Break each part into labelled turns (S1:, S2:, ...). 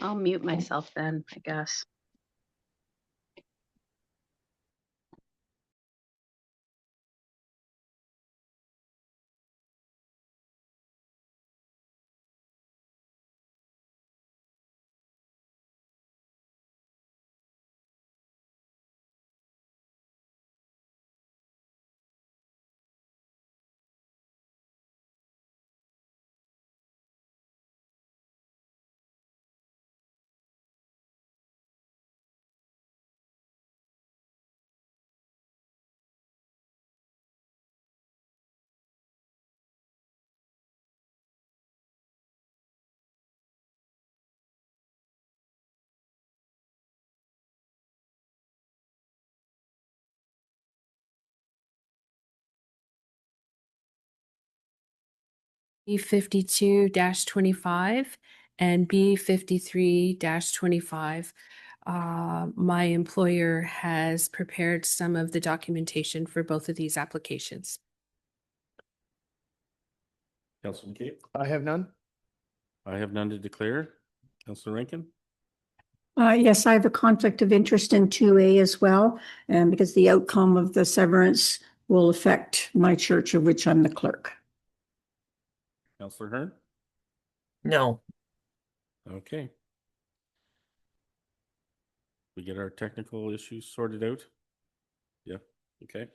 S1: I'll mute myself then, I guess.
S2: B52-25 and B53-25. My employer has prepared some of the documentation for both of these applications.
S3: Councillor McCabe?
S4: I have none.
S3: I have none to declare. Councillor Rankin?
S5: Yes, I have a conflict of interest in 2A as well, and because the outcome of the severance will affect my church of which I'm the clerk.
S3: Councillor Hearn?
S4: No.
S3: Okay. We get our technical issues sorted out? Yeah, okay.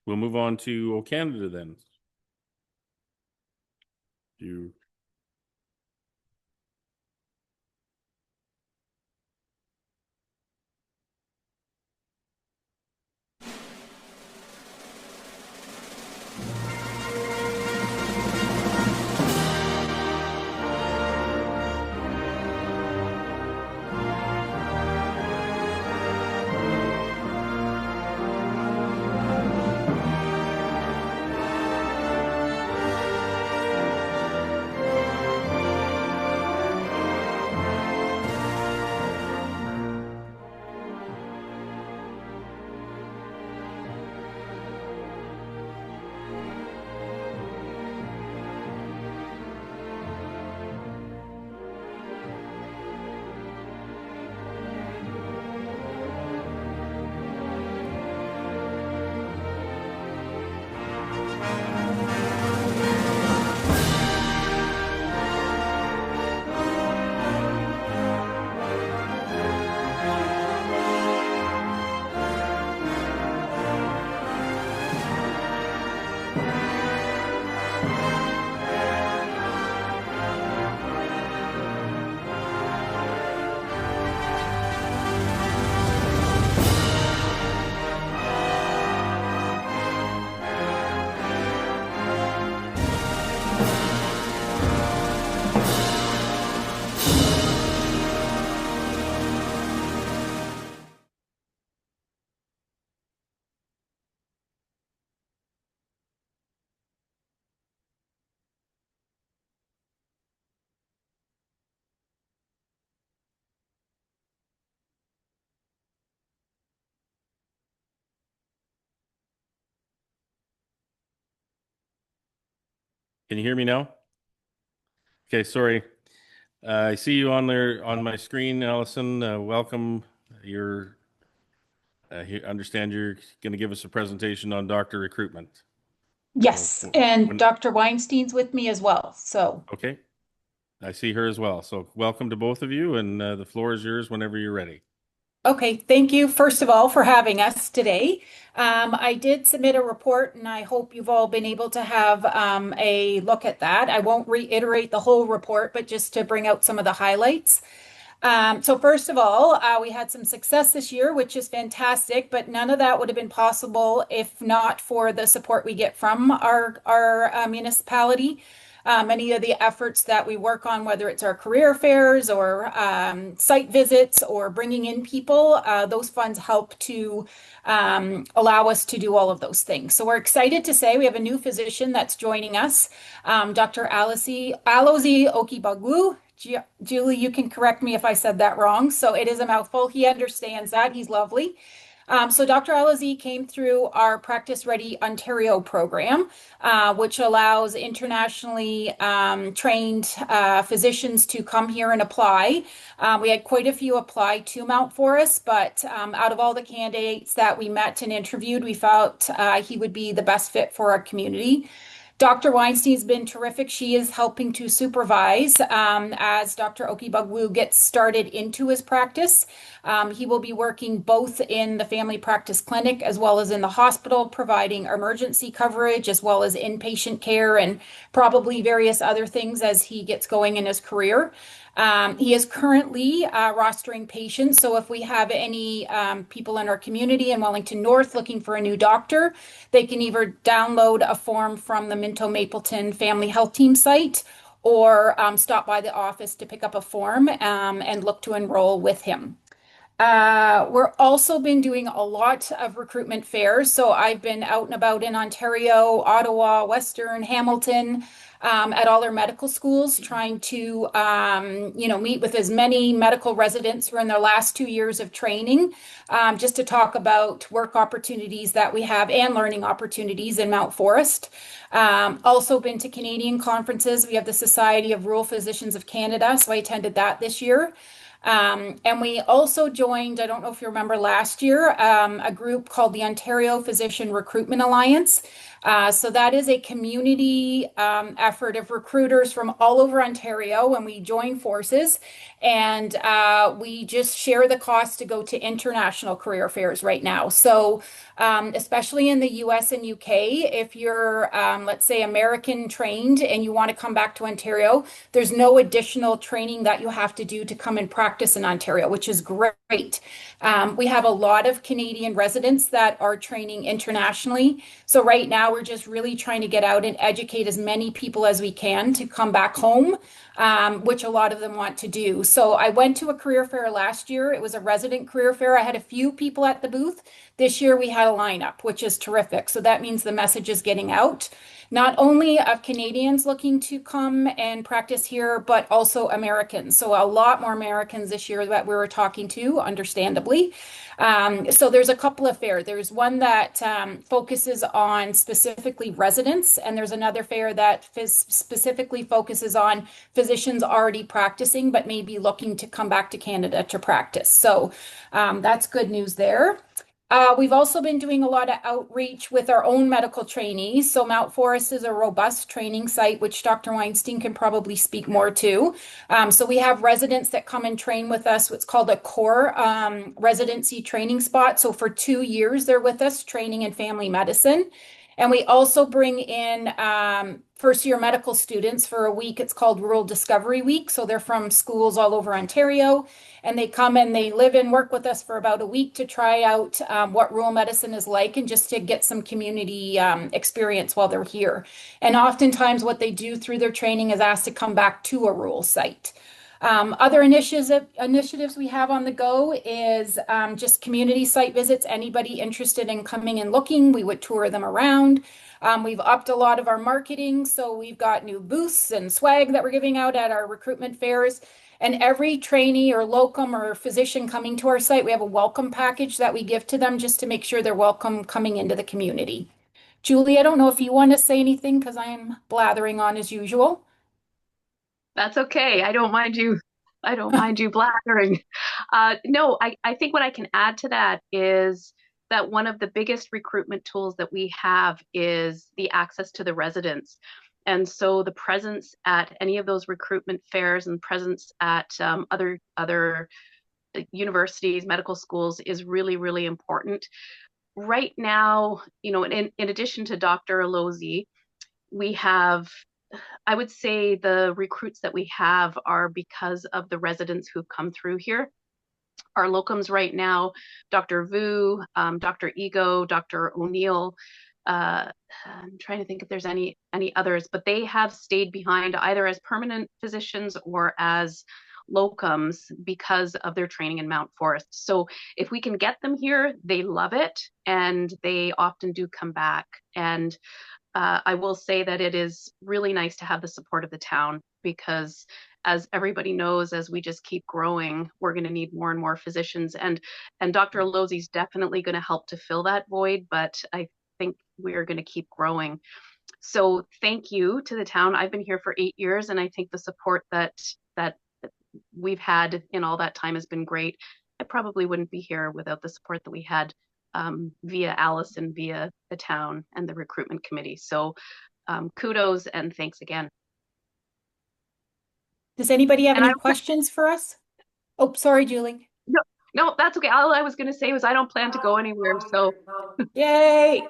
S3: We'll move on to O Canada then. You can you hear me now? Okay, sorry. I see you on there on my screen, Allison. Welcome. I understand you're going to give us a presentation on doctor recruitment.
S6: Yes,
S3: So,
S6: and Dr. Weinstein's with me as well. So,
S3: okay. I see her as well. So welcome to both of you, and the floor is yours whenever you're ready.
S6: okay, thank you, first of all, for having us today. I did submit a report, and I hope you've all been able to have a look at that. I won't reiterate the whole report, but just to bring out some of the highlights. So first of all, we had some success this year, which is fantastic, but none of that would have been possible if not for the support we get from our municipality. Many of the efforts that we work on, whether it's our career fairs or site visits or bringing in people, those funds help to allow us to do all of those things. So we're excited to say we have a new physician that's joining us, Dr. Alozi Okibagwu. Julie, you can correct me if I said that wrong. So it is a mouthful. He understands that. He's lovely. So Dr. Alazi came through our Practice Ready Ontario program, which allows internationally trained physicians to come here and apply. We had quite a few apply to Mount Forest, but out of all the candidates that we met and interviewed, we felt he would be the best fit for our community. Dr. Weinstein's been terrific. She is helping to supervise as Dr. Okibagwu gets started into his practice. He will be working both in the family practice clinic as well as in the hospital, providing emergency coverage as well as inpatient care and probably various other things as he gets going in his career. He is currently rostering patients. So if we have any people in our community in Wellington North looking for a new doctor, they can either download a form from the Minto Mapleton Family Health Team site or stop by the office to pick up a form and look to enroll with him. We're also been doing a lot of recruitment fairs. So I've been out and about in Ontario, Ottawa, Western, Hamilton, at all our medical schools, trying to, meet with as many medical residents who are in their last 2 years of training, just to talk about work opportunities that we have and learning opportunities in Mount Forest. Also been to Canadian conferences. We have the Society of Rural Physicians of Canada, so I attended that this year. And we also joined, I don't know if you remember last year, a group called the Ontario Physician Recruitment Alliance. So that is a community effort of recruiters from all over Ontario, and we join forces and we just share the cost to go to international career fairs right now. So especially in the US and UK, if you're, let's say, American trained and you want to come back to Ontario, there's no additional training that you have to do to come and practice in Ontario, which is great. We have a lot of Canadian residents that are training internationally. So right now we're just really trying to get out and educate as many people as we can to come back home, which a lot of them want to do. So I went to a career fair last year. It was a resident career fair. I had a few people at the booth. This year we had a lineup, which is terrific. So that means the message is getting out, not only of Canadians looking to come and practice here, but also Americans. So a lot more Americans this year that we were talking to, understandably. So there's a couple of fairs. There's one that focuses on specifically residents, and there's another fair that specifically focuses on physicians already practicing, but maybe looking to come back to Canada to practice. So that's good news there. We've also been doing a lot of outreach with our own medical trainees. So Mount Forest is a robust training site, which Dr. Weinstein can probably speak more to. So we have residents that come and train with us, what's called a core residency training spot. So for 2 years, they're with us training in family medicine. And we also bring in first year medical students for a week. It's called Rural Discovery Week. So they're from schools all over Ontario, and they come and they live and work with us for about a week to try out what rural medicine is like and just to get some community experience while they're here. And oftentimes what they do through their training is asked to come back to a rural site. Other initiatives we have on the go is just community site visits. Anybody interested in coming and looking, we would tour them around. We've upped a lot of our marketing, so we've got new booths and swag that we're giving out at our recruitment fairs. And every trainee or locum or physician coming to our site, we have a welcome package that we give to them just to make sure they're welcome coming into the community. Julie, I don't know if you want to say anything because I'm blathering on as usual.
S1: That's okay. I don't mind you. I don't mind you blathering. No, I think what I can add to that is that one of the biggest recruitment tools that we have is the access to the residents. And so the presence at any of those recruitment fairs and presence at other universities, medical schools is really, really important. Right now, in addition to Dr. Alozi, we have, I would say the recruits that we have are because of the residents who've come through here. Our locums right now, Dr. Vu, Dr. Ego, Dr. O'Neill, I'm trying to think if there's any others, but they have stayed behind either as permanent physicians or as locums because of their training in Mount Forest. So if we can get them here, they love it and they often do come back. And I will say that it is really nice to have the support of the town because as everybody knows, as we just keep growing, we're going to need more and more physicians. And Dr. Alozzi is definitely going to help to fill that void, but I think we're going to keep growing. So thank you to the town. I've been here for 8 years, and I think the support that we've had in all that time has been great. I probably wouldn't be here without the support that we had via Allison, via the town and the recruitment committee. So kudos and thanks again.
S6: Does anybody have
S1: And
S6: any questions for us? Oh, sorry, Julie.
S1: No, that's okay. All I was going to say was I don't plan to go anywhere. So
S6: Yay.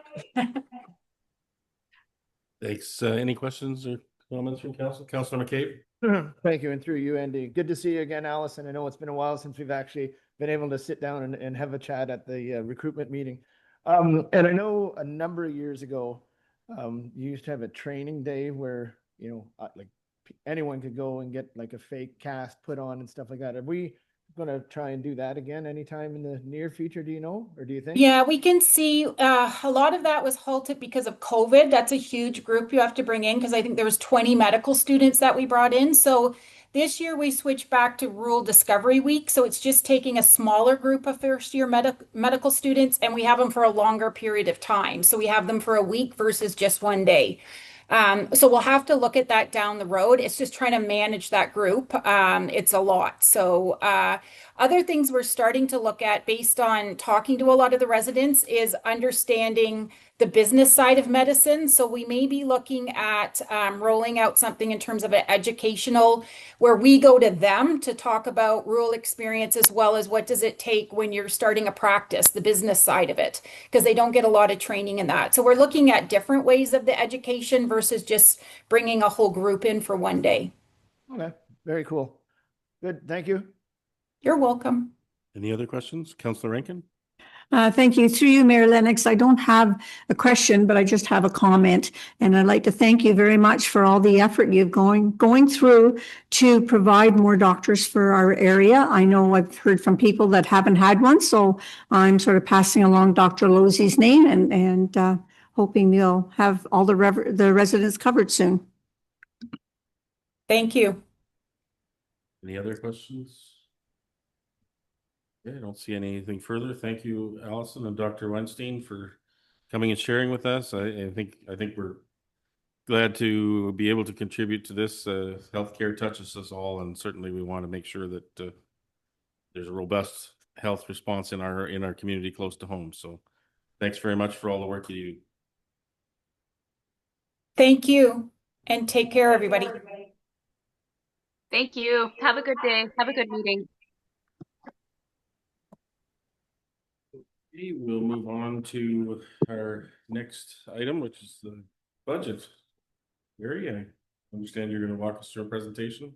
S3: Thanks. Any questions or comments from council? Councilor McCabe?
S7: Thank you, and through you, Andy. Good to see you again, Allison. I know it's been a while since we've actually been able to sit down and have a chat at the recruitment meeting. And I know a number of years ago, you used to have a training day where, you know, like anyone could go and get like a fake cast put on and stuff like that. Are we going to try and do that again anytime in the near future? Do you know, or do you think?
S6: Yeah, we can see a lot of that was halted because of COVID. That's a huge group you have to bring in because I think there was 20 medical students that we brought in. So this year we switched back to Rural Discovery Week. So it's just taking a smaller group of first year medical students and we have them for a longer period of time. So we have them for a week versus just one day. So we'll have to look at that down the road. It's just trying to manage that group. It's a lot. So other things we're starting to look at based on talking to a lot of the residents is understanding the business side of medicine. So we may be looking at rolling out something in terms of an educational where we go to them to talk about rural experience as well as what does it take when you're starting a practice, the business side of it, because they don't get a lot of training in that. So we're looking at different ways of the education versus just bringing a whole group in for one day.
S7: Okay, very cool. Good, thank you.
S6: You're welcome.
S3: Any other questions? Councilor Rankin?
S5: Thank you. Through you, Mayor Lennox. I don't have a question, but I just have a comment. And I'd like to thank you very much for all the effort you've going through to provide more doctors for our area. I know I've heard from people that haven't had one, so I'm sort of passing along Dr. Losey's name and hoping we'll have all the residents covered soon.
S6: Thank you.
S3: Any other questions? Yeah, I don't see anything further. Thank you, Allison and Dr. Weinstein, for coming and sharing with us. I think we're glad to be able to contribute to this. Healthcare touches us all, and certainly we want to make sure that there's a robust health response in our community close to home. So, thanks very much for all the work you do.
S6: Thank you, and take care, everybody.
S1: thank you. Have a good day. Have a good meeting.
S3: We'll move on to our next item, which is the budget. Gary, I understand you're going to walk us through a presentation.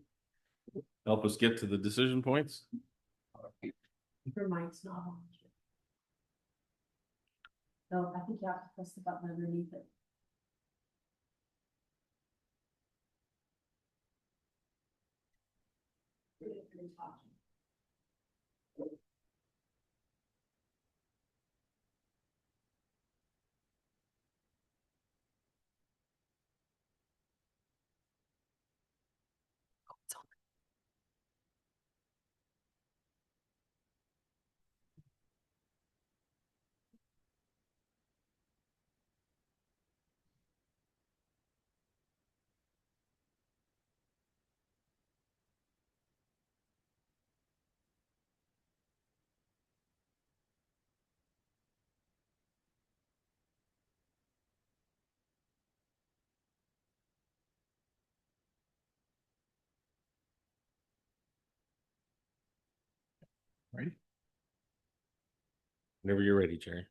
S3: Help us get to the decision points.
S2: Your mic's not on. No, I think you have to press the button underneath it.
S3: Ready? Whenever you're ready, Jerry.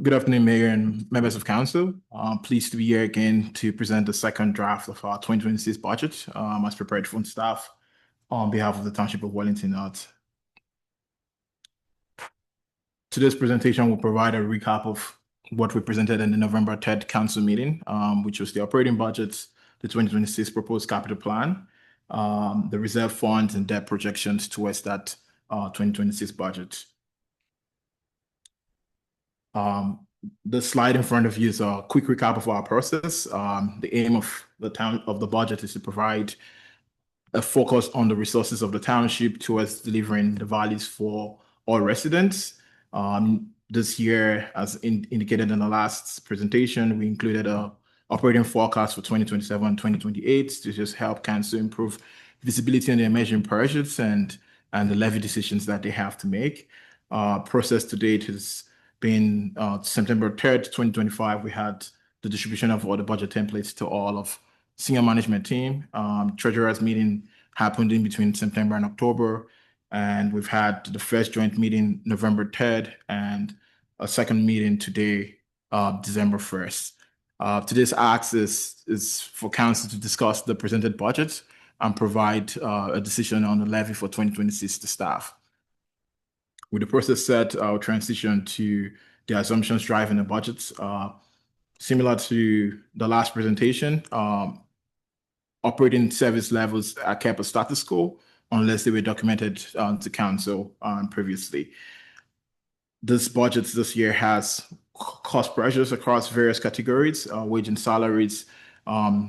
S8: Good afternoon, Mayor and members of council. Pleased to be here again to present the second draft of our 2026 budget as prepared from staff on behalf of the Township of Wellington. Today's presentation will provide a recap of what we presented in the November 3rd council meeting, which was the operating budgets, the 2026 proposed capital plan, the reserve funds and debt projections towards that 2026 budget. The slide in front of you is a quick recap of our process. The aim of the budget is to provide a focus on the resources of the township towards delivering the values for all residents. This year, as indicated in the last presentation, we included a operating forecast for 2027 and 2028 to just help council improve visibility on their emerging projects and the levy decisions that they have to make. Process to date has been September 3rd, 2025. We had the distribution of all the budget templates to all of senior management team. Treasurer's meeting happened in between September and October, and we've had the first joint meeting November 3rd and a second meeting today, December 1st. Today's ask is for council to discuss the presented budget and provide a decision on the levy for 2026 to staff. With the process set, I'll transition to the assumptions driving the budgets. Similar to the last presentation, operating service levels are kept a status quo unless they were documented to council previously. This budget this year has cost pressures across various categories. Wage and salaries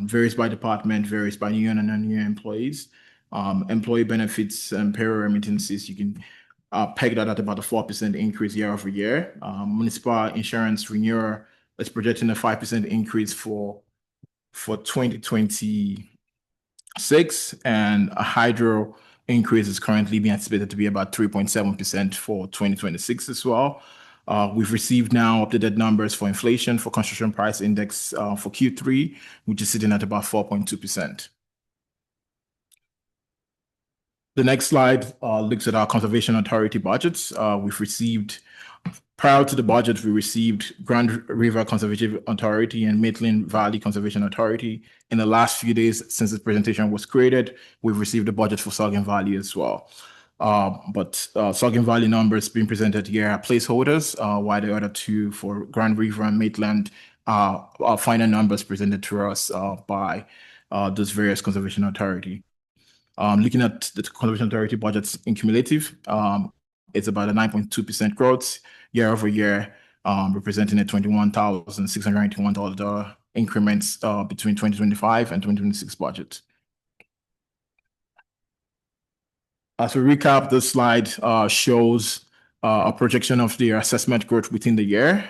S8: varies by department, varies by union and non-union employees. Employee benefits and payroll remittances, you can peg that at about a 4% increase year over year. Municipal insurance renewal is projecting a 5% increase for 2026, and a hydro increase is currently being anticipated to be about 3.7% for 2026 as well. We've received now updated numbers for inflation for construction price index for Q3, which is sitting at about 4.2%. The next slide looks at our conservation authority budgets. Prior to the budget, we received Grand River Conservation Authority and Maitland Valley Conservation Authority. In the last few days since this presentation was created, we've received a budget for Sauget Valley as well. But Sauget Valley numbers being presented here are placeholders, while the other two for Grand River and Maitland are final numbers presented to us by those various conservation authority. Looking at the conservation authority budgets in cumulative, it's about a 9.2% growth year over year, representing a $21,691 increments between 2025 and 2026 budget. As we recap, this slide shows a projection of the assessment growth within the year.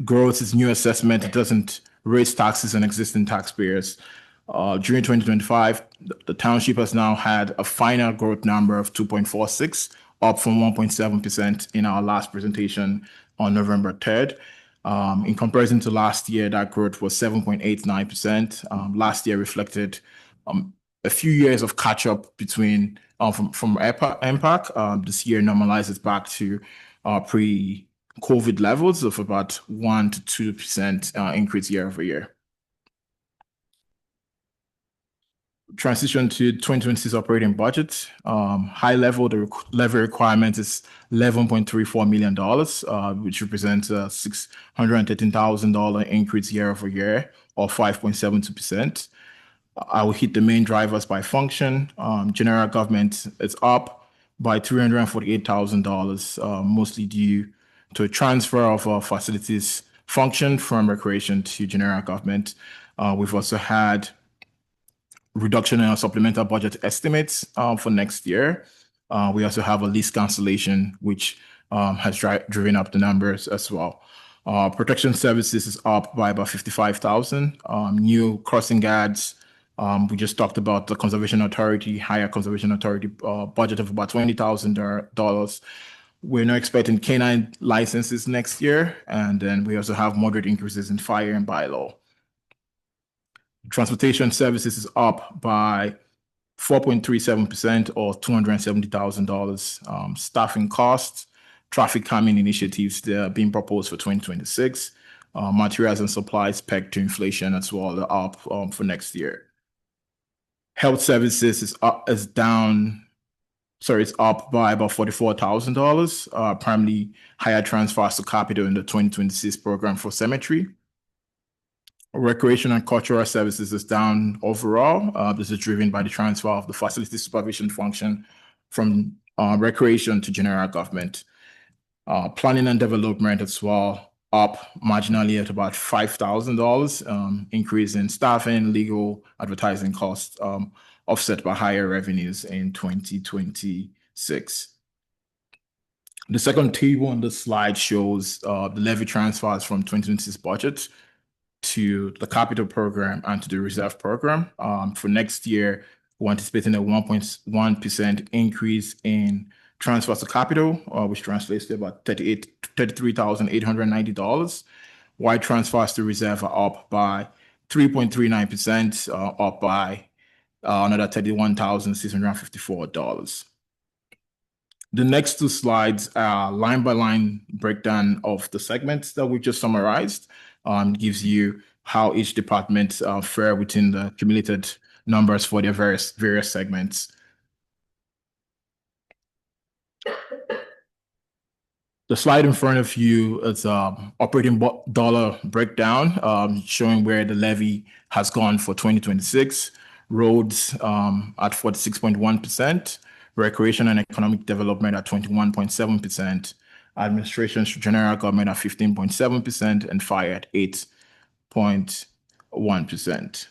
S8: Growth is new assessment. It doesn't raise taxes on existing taxpayers. During 2025, the township has now had a final growth number of 2.46, up from 1.7% in our last presentation on November 3rd. In comparison to last year, that growth was 7.89%. Last year reflected a few years of catch-up between from MPAC. This year normalizes back to pre-COVID levels of about 1 to 2% increase year over year. Transition to 2026 operating budget. High level, the levy requirement is $11.34 million, which represents a $613,000 increase year over year, or 5.72%. I will hit the main drivers by function. General government is up by $348,000, mostly due to a transfer of facilities function from recreation to general government. We've also had reduction in our supplemental budget estimates for next year. We also have a lease cancellation, which has driven up the numbers as well. Protection services is up by about $55,000. New crossing guards. We just talked about the Conservation Authority, higher Conservation Authority budget of about $20,000. We're now expecting canine licenses next year, and then we also have moderate increases in fire and bylaw. Transportation services is up by 4.37%, or $270,000. Staffing costs, traffic calming initiatives, they're being proposed for 2026. Materials and supplies pegged to inflation as well, they're up for next year. Health services is up by about $44,000, primarily higher transfers to capital in the 2026 program for cemetery. Recreation and cultural services is down overall. This is driven by the transfer of the facility supervision function from recreation to general government. Planning and development as well, up marginally at about $5,000, increase in staffing, legal, advertising costs, offset by higher revenues in 2026. The second table on the slide shows the levy transfers from 2026 budget to the capital program and to the reserve program. For next year, we're anticipating a 1.1% increase in transfers to capital, which translates to about $33,890, while transfers to reserve are up by 3.39%, up by another $31,654. The next two slides are line by line breakdown of the segments that we just summarized. Gives you how each department fare within the accumulated numbers for their various segments. The slide in front of you is operating dollar breakdown, showing where the levy has gone for 2026. Roads at 46.1%, recreation and economic development at 21.7%, administration to general government at 15.7%, and fire at 8.1%.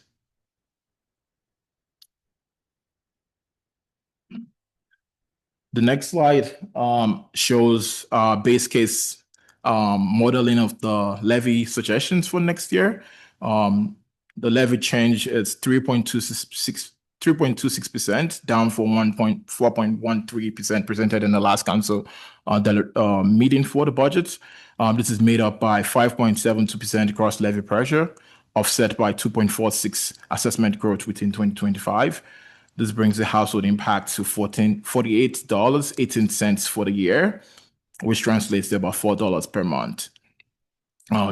S8: The next slide shows base case modeling of the levy suggestions for next year. The levy change is 3.26%, down from 4.13% presented in the last council meeting for the budget. This is made up by 5.72% gross levy pressure, offset by 2.46% assessment growth within 2025. This brings the household impact to $48.18 for the year, which translates to about $4 per month.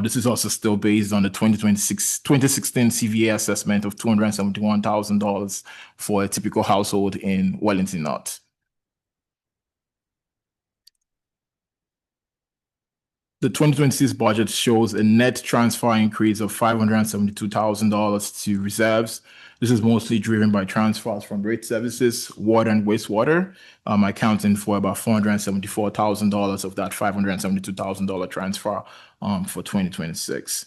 S8: This is also still based on the 2016 CVA assessment of $271,000 for a typical household in Wellington North. The 2026 budget shows a net transfer increase of $572,000 to reserves. This is mostly driven by transfers from rate services, water and wastewater, accounting for about $474,000 of that $572,000 transfer for 2026.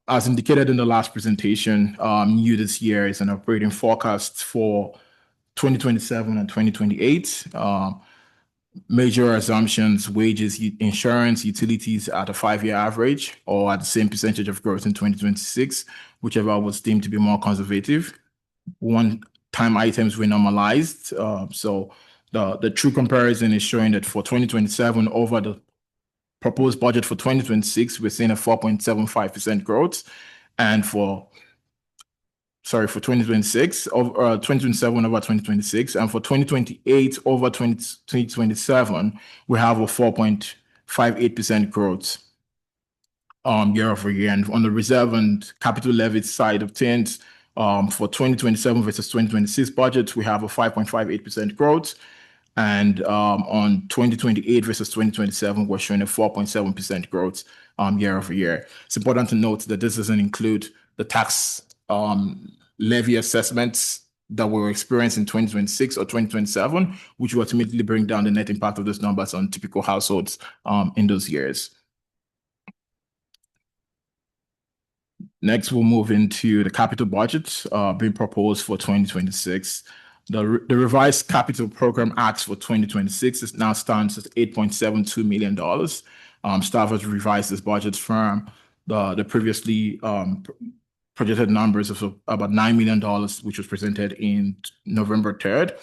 S8: As indicated in the last presentation, new this year is an operating forecast for 2027 and 2028. Major assumptions: wages, insurance, utilities at a 5-year average or at the same percentage of growth in 2026, whichever was deemed to be more conservative. One-time items were normalized. So the true comparison is showing that for 2027 over the proposed budget for 2026, we're seeing a 4.75% growth. And for 2026, over 2027 over 2026, and for 2028 over 2027, we have a 4.58% growth year over year. And on the reserve and capital levy side of things, for 2027 versus 2026 budget, we have a 5.58% growth. And on 2028 versus 2027, we're showing a 4.7% growth year over year. It's important to note that this doesn't include the tax levy assessments that were experienced in 2026 or 2027, which will ultimately bring down the net impact of those numbers on typical households in those years. Next, we'll move into the capital budget being proposed for 2026. The revised capital program acts for 2026 now stands at $8.72 million. Staff has revised this budget from the previously projected numbers of about $9 million, which was presented in November 3rd.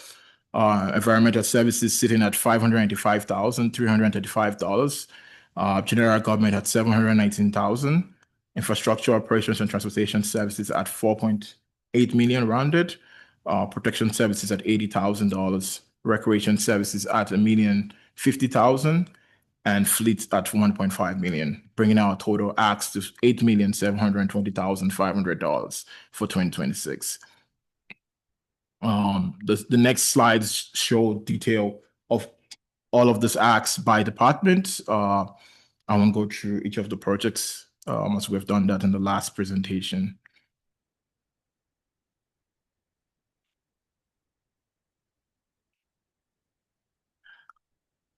S8: Environmental services sitting at $585,335. General government at $719,000. Infrastructure operations and transportation services at $4.8 million rounded. Protection services at $80,000. Recreation services at $1,050,000. And fleet at $1.5 million, bringing our total acts to $8,720,500 for 2026. The next slides show detail of all of these acts by department. I won't go through each of the projects as we've done that in the last presentation.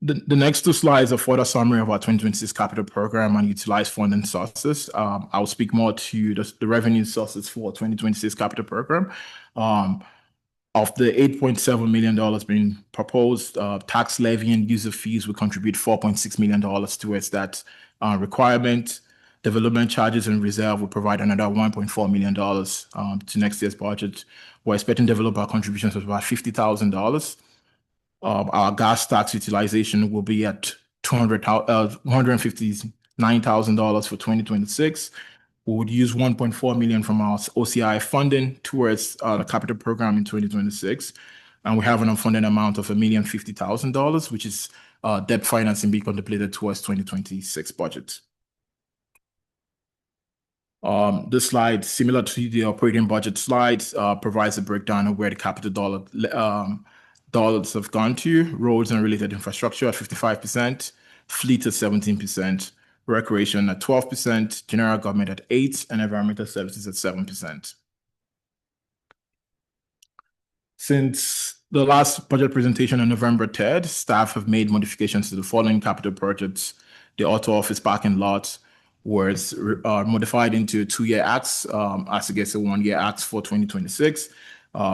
S8: The next two slides are further summary of our 2026 capital program and utilized funding sources. I'll speak more to the revenue sources for 2026 capital program. Of the $8.7 million being proposed, tax levy and user fees will contribute $4.6 million towards that requirement. Development charges and reserve will provide another $1.4 million to next year's budget. We're expecting developer contributions of about $50,000. Our gas tax utilization will be at $159,000 for 2026. We would use $1.4 million from our OCI funding towards the capital program in 2026. And we have an unfunded amount of $1,050,000, which is debt financing being contemplated towards 2026 budget. This slide, similar to the operating budget slides, provides a breakdown of where the capital dollars have gone to. Roads and related infrastructure at 55%, fleet at 17%, recreation at 12%, general government at 8%, and environmental services at 7%. Since the last budget presentation on November 3rd, staff have made modifications to the following capital projects. The auto office parking lot was modified into 2-year acts as against a 1-year act for 2026.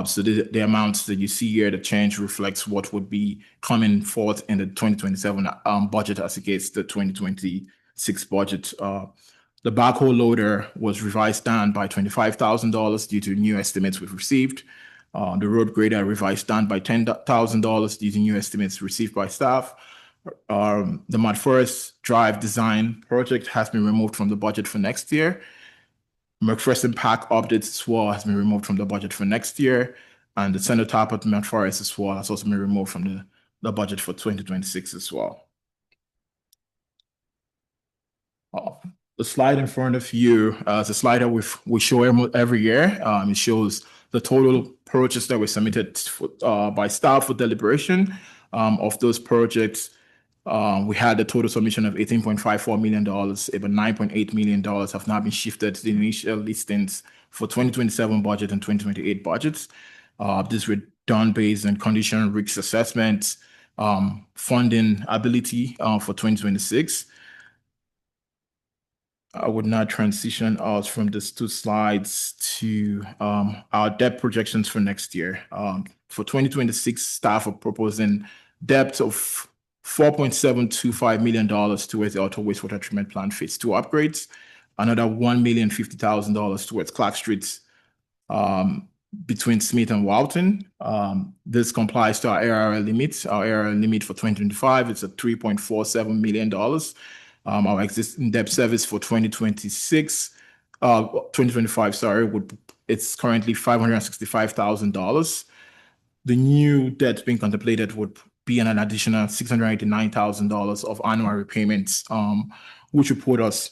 S8: So the amounts that you see here, the change reflects what would be coming forth in the 2027 budget as against the 2026 budget. The backhoe loader was revised down by $25,000 due to new estimates we've received. The road grader revised down by $10,000 due to new estimates received by staff. The Mount Forest Drive design project has been removed from the budget for next year. McPherson Park updates as well has been removed from the budget for next year. And the center top at Mount Forest as well has also been removed from the budget for 2026 as well. The slide in front of you is a slide that we show every year. It shows the total projects that were submitted by staff for deliberation. Of those projects, we had a total submission of $18.54 million. About $9.8 million have now been shifted to the initial listings for 2027 budget and 2028 budgets. These were done based on condition risk assessment, funding ability for 2026. I would now transition out from these two slides to our debt projections for next year. For 2026, staff are proposing debt of $4.725 million towards the auto wastewater treatment plant phase 2 upgrades, another $1,050,000 towards Clark Street between Smith and Walton. This complies to our ARL limit. Our ARL limit for 2025 is at $3.47 million. Our existing debt service for 2025, it's currently $565,000. The new debt being contemplated would be an additional $689,000 of annual repayments, which would put us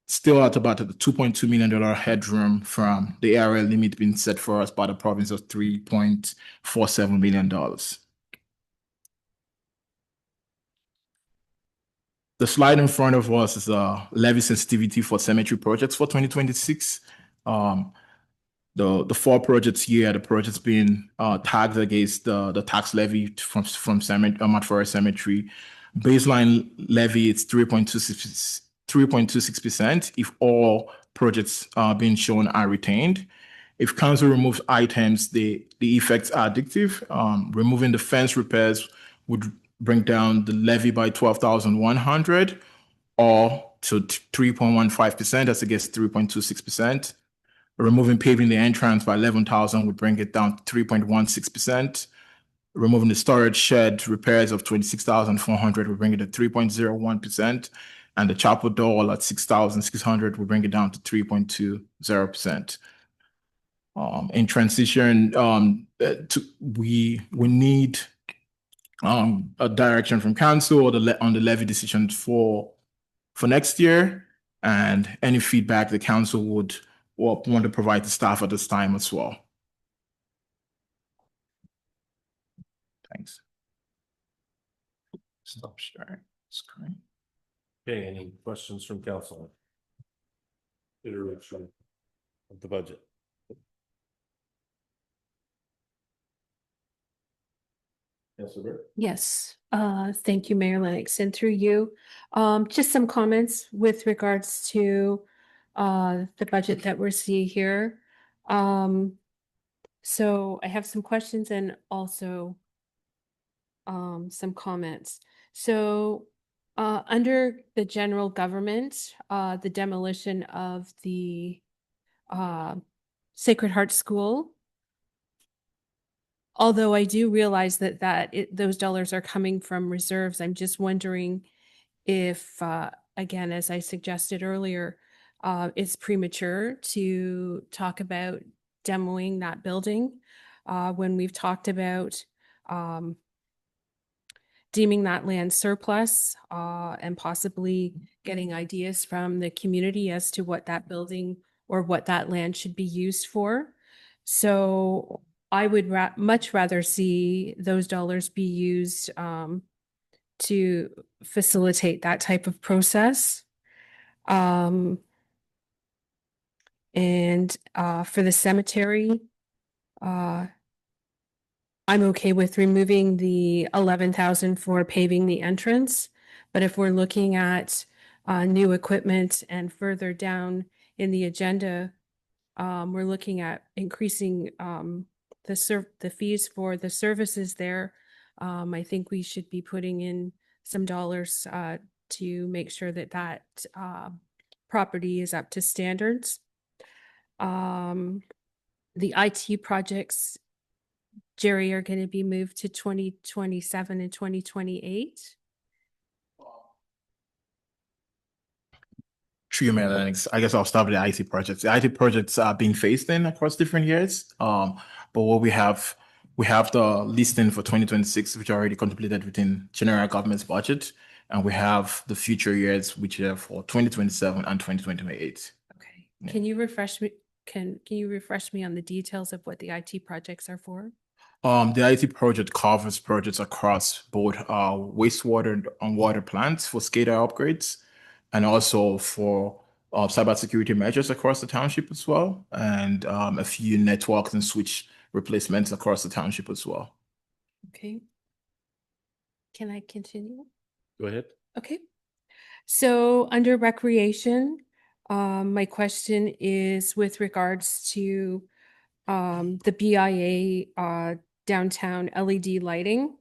S8: still at about the $2.2 million headroom from the ARL limit being set for us by the province of $3.47 million. The slide in front of us is a levy sensitivity for cemetery projects for 2026. The 4 projects here, the projects being tagged against the tax levy from Mount Forest Cemetery. Baseline levy, it's 3.26% if all projects being shown are retained. If council removes items, the effects are additive. Removing the fence repairs would bring down the levy by $12,100 or to 3.15% as against 3.26%. Removing paving the entrance by $11,000 would bring it down to 3.16%. Removing the storage shed repairs of $26,400 would bring it to 3.01%. And the chapel door at $6,600 would bring it down to 3.20%. In transition, we need a direction from council on the levy decision for next year, and any feedback the council would want to provide to staff at this time as well. Thanks. Stop sharing screen.
S3: Okay, any questions from council? Iteration of the budget. Councilor
S2: Yes, thank you, Mayor Lennox, and through you. Just some comments with regards to the budget that we're seeing here. So I have some questions and also some comments. So under the general government, the demolition of the uh, Sacred Heart School, although I do realize that those dollars are coming from reserves, I'm just wondering if, again, as I suggested earlier, it's premature to talk about demoing that building when we've talked about um, deeming that land surplus and possibly getting ideas from the community as to what that building or what that land should be used for. So I would much rather see those dollars be used to facilitate that type of process. And for the cemetery, I'm okay with removing the 11,000 for paving the entrance. But if we're looking at new equipment and further down in the agenda, we're looking at increasing the fees for the services there. I think we should be putting in some dollars to make sure that that property is up to standards. The IT projects, Jerry, are going to be moved to 2027 and 2028.
S8: True, Mayor Lennox. I guess I'll start with the IT projects. The IT projects are being phased in across different years. But what we have the listing for 2026, which are already contemplated within general government's budget, and we have the future years, which are for 2027 and 2028.
S2: Okay.
S8: Yeah.
S2: Can you refresh me? Can you refresh me on the details of what the IT projects are for?
S8: The IT project covers projects across both wastewater and water plants for SCADA upgrades, and also for cybersecurity measures across the township as well, and a few networks and switch replacements across the township as well.
S2: Okay. Can I continue?
S3: Go ahead.
S2: Okay. So under recreation, my question is with regards to the BIA downtown LED lighting.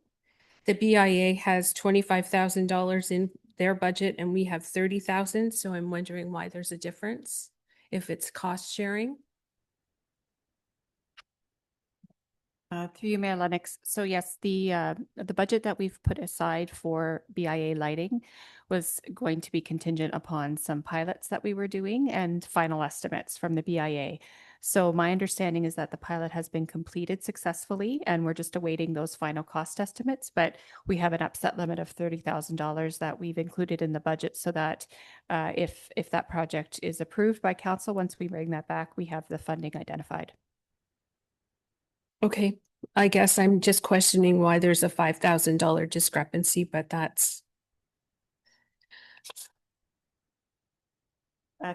S2: The BIA has $25,000 in their budget and we have 30,000. So I'm wondering why there's a difference, if it's cost sharing.
S9: Through you, Mayor Lennox. So yes, the budget that we've put aside for BIA lighting was going to be contingent upon some pilots that we were doing and final estimates from the BIA. So my understanding is that the pilot has been completed successfully and we're just awaiting those final cost estimates, but we have an upset limit of $30,000 that we've included in the budget so that if that project is approved by council, once we bring that back, we have the funding identified.
S2: Okay, I guess I'm just questioning why there's a $5,000 discrepancy, but that's.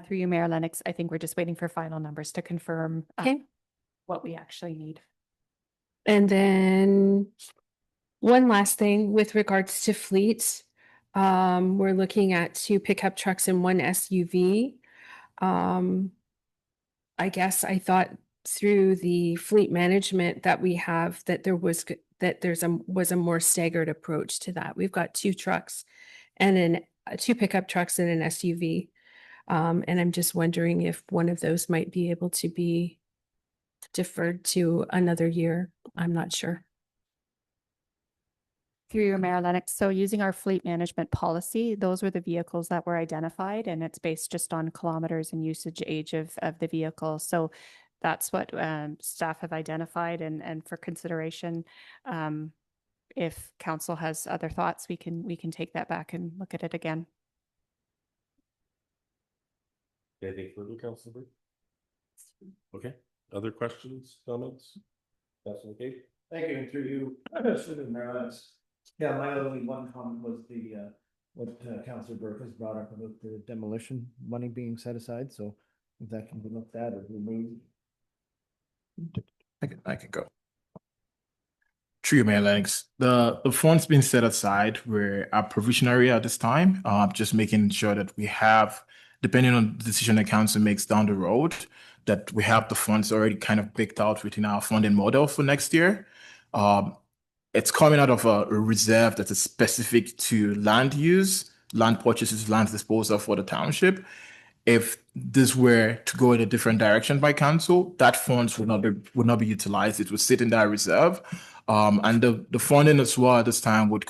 S9: Through you, Mayor Lennox, I think we're just waiting for final numbers to confirm
S2: Okay.
S9: what we actually need.
S2: And then one last thing with regards to fleets, we're looking at 2 pickup trucks and 1 SUV. I guess I thought through the fleet management that we have that was a more staggered approach to that. We've got 2 trucks and 2 pickup trucks and an SUV. And I'm just wondering if one of those might be able to be deferred to another year. I'm not sure.
S9: Through your, Mayor Lennox, so using our fleet management policy, those were the vehicles that were identified and it's based just on kilometers and usage age of the vehicle. So that's what staff have identified and for consideration. If council has other thoughts, we can take that back and look at it again.
S3: Anything further, Councilor? Okay. Other questions, comments? That's okay.
S7: Thank you, and through you, Student Mayor Lennox. Yeah, my only one comment was what Councillor Burke has brought up about the demolition money being set aside, so if that can be looked at or removed.
S8: I can go. True, Mayor Lennox. The funds being set aside were are provisionary at this time. Just making sure that we have, depending on the decision the council makes down the road, that we have the funds already kind of picked out within our funding model for next year. Um, it's coming out of a reserve that is specific to land use, land purchases, land disposal for the township. If this were to go in a different direction by council, that funds would not be utilized. It would sit in that reserve. And the funding as well at this time would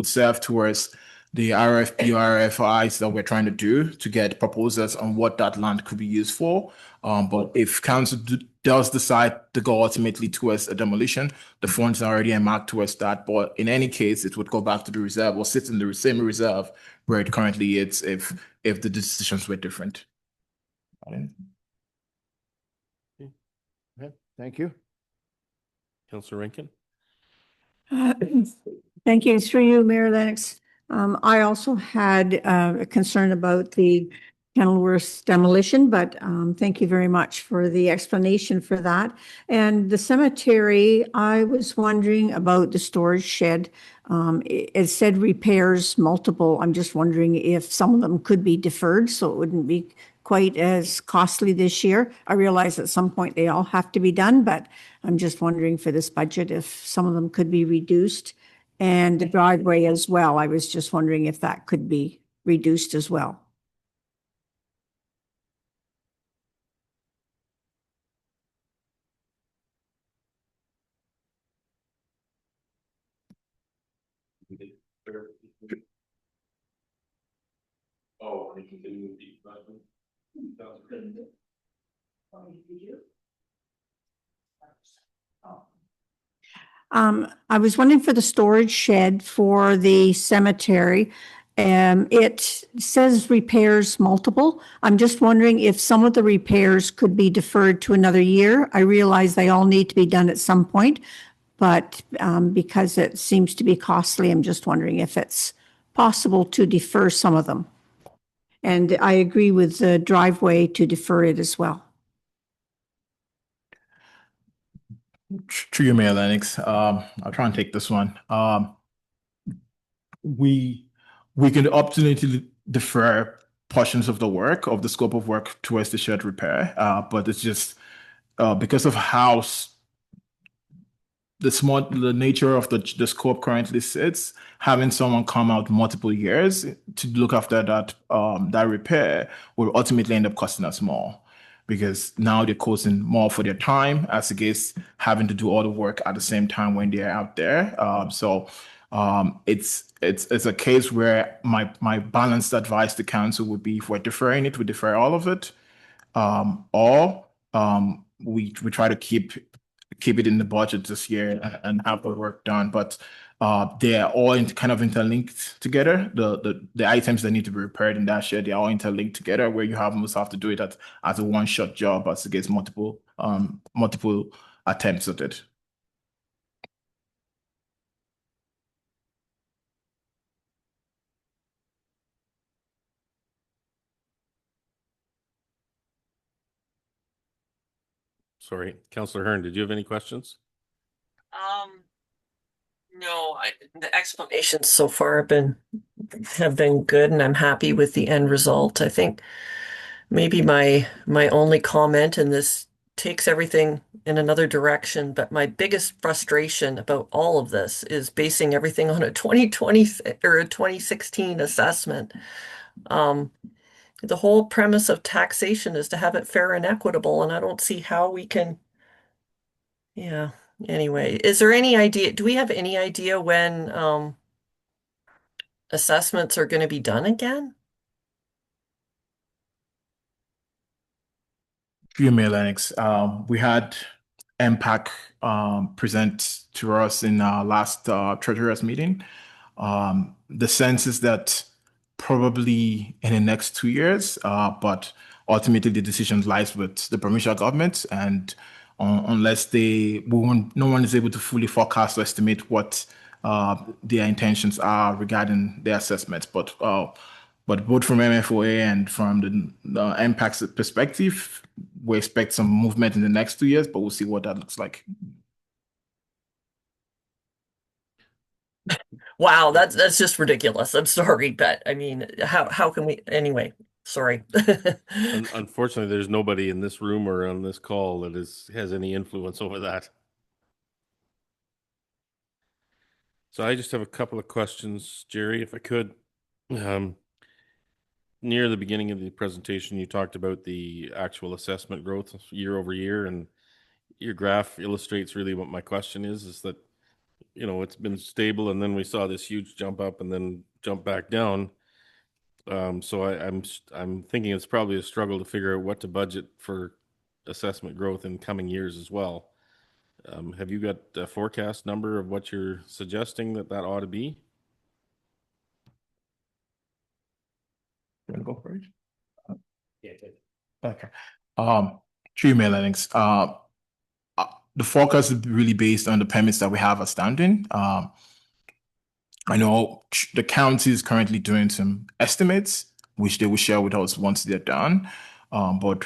S8: serve towards the RFP, RFIs that we're trying to do to get proposals on what that land could be used for. But if council does decide to go ultimately towards a demolition, the funds are already earmarked towards that. But in any case, it would go back to the reserve or sit in the same reserve where it currently is if the decisions were different.
S7: Okay, thank you.
S3: Councillor Rankin?
S5: Uh, Thank you. Through you, Mayor Lennox. I also had a concern about the Kenilworth demolition, but thank you very much for the explanation for that. And the cemetery, I was wondering about the storage shed. It said repairs multiple. I'm just wondering if some of them could be deferred so it wouldn't be quite as costly this year. I realize at some point they all have to be done, but I'm just wondering for this budget if some of them could be reduced. And the driveway as well. I was just wondering if that could be reduced as well.
S3: Oh,
S5: I was wondering for the storage shed for the cemetery. It says repairs multiple. I'm just wondering if some of the repairs could be deferred to another year. I realize they all need to be done at some point, but because it seems to be costly, I'm just wondering if it's possible to defer some of them. And I agree with the driveway to defer it as well.
S8: Through you, Mayor Lennox. I'll try and take this one. We can opportunity defer portions of the work of the scope of work towards the shed repair, but it's just because of how the nature of the scope currently sits, having someone come out multiple years to look after that repair will ultimately end up costing us more because now they're costing more for their time as against having to do all the work at the same time when they're out there. It's a case where my balanced advice to council would be if we're deferring it, we defer all of it, or we try to keep it in the budget this year and have the work done. But they are all kind of interlinked together. The items that need to be repaired in that shed, they're all interlinked together where you almost have to do it as a one-shot job as against multiple attempts at it.
S3: Sorry, Councillor Hearn, did you have any questions?
S4: No, the explanations so far have been good, and I'm happy with the end result. I think maybe my only comment, and this takes everything in another direction, but my biggest frustration about all of this is basing everything on a 2020 or a 2016 assessment. The whole premise of taxation is to have it fair and equitable, and I don't see how we can. Yeah. Anyway, is there any idea? Do we have any idea when assessments are going to be done again?
S8: Through Mayor Lennox, we had MPAC present to us in our last treasurer's meeting. The sense is that probably in the next 2 years, but ultimately the decision lies with the provincial government, and unless no one is able to fully forecast or estimate what their intentions are regarding their assessments. But both from MFOA and from the MPAC's perspective, we expect some movement in the next 2 years, but we'll see what that looks like.
S4: Wow, that's just ridiculous. I'm sorry, but I mean, how can we anyway? Sorry.
S3: Unfortunately, there's nobody in this room or on this call that has any influence over that. So I just have a couple of questions, Jerry, if I could. Um, Near the beginning of the presentation, you talked about the actual assessment growth year over year, and your graph illustrates really what my question is that, it's been stable, and then we saw this huge jump up and then jump back down. So I'm thinking it's probably a struggle to figure out what to budget for assessment growth in coming years as well. Have you got a forecast number of what you're suggesting that ought to be?
S8: You want to go first?
S7: Yeah, good.
S8: Okay. Through email links. The forecast is really based on the permits that we have outstanding. I know the county is currently doing some estimates, which they will share with us once they're done. But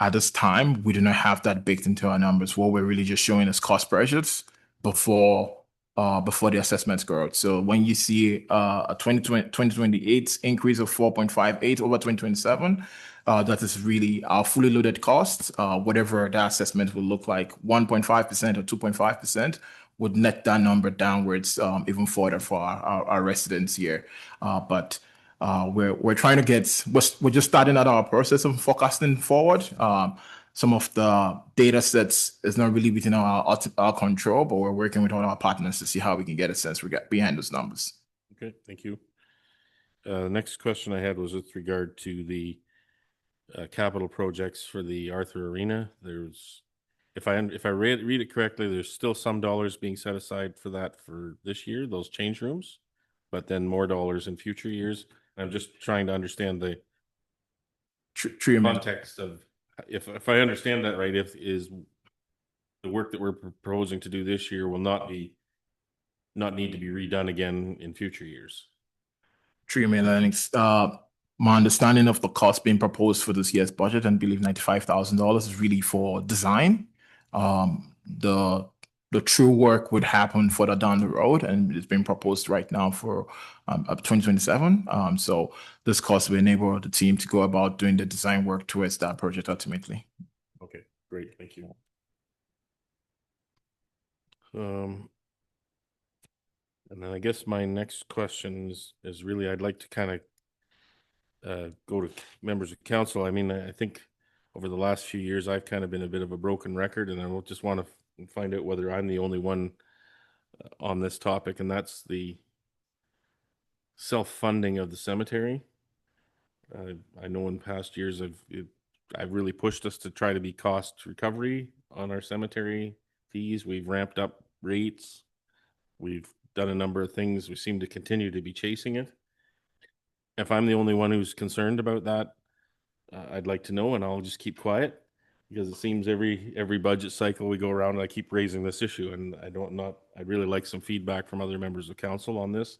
S8: at this time, we do not have that baked into our numbers. What we're really just showing is cost pressures before the assessments go out. So when you see a 2028 increase of 4.58 over 2027, that is really our fully loaded costs. Whatever that assessment will look like, 1.5% or 2.5% would net that number downwards even further for our residents here. But we're trying to we're just starting out our process of forecasting forward. Some of the data sets is not really within our control, but we're working with all our partners to see how we can get a sense behind those numbers.
S3: Okay, thank you. Next question I had was with regard to the capital projects for the Arthur Arena. There's, if I read it correctly, there's still some dollars being set aside for that for this year, those change rooms, but then more dollars in future years. I'm just trying to understand the context of, if I understand that right, is the work that we're proposing to do this year will not need to be redone again in future years.
S8: True, Lennox. My understanding of the cost being proposed for this year's budget, and believe $95,000 is really for design. The true work would happen further down the road, and it's being proposed right now for up 2027. So this cost will enable the team to go about doing the design work towards that project ultimately.
S3: Okay, great, thank you. And then I guess my next question is really, I'd like to kind of go to members of council. I mean, I think over the last few years, I've kind of been a bit of a broken record, and I just want to find out whether I'm the only one on this topic, and that's the self-funding of the cemetery. I know in past years I've really pushed us to try to be cost recovery on our cemetery fees. We've ramped up rates. We've done a number of things. We seem to continue to be chasing it. If I'm the only one who's concerned about that, I'd like to know, and I'll just keep quiet, because it seems every budget cycle we go around, I keep raising this issue, and I'd really like some feedback from other members of council on this.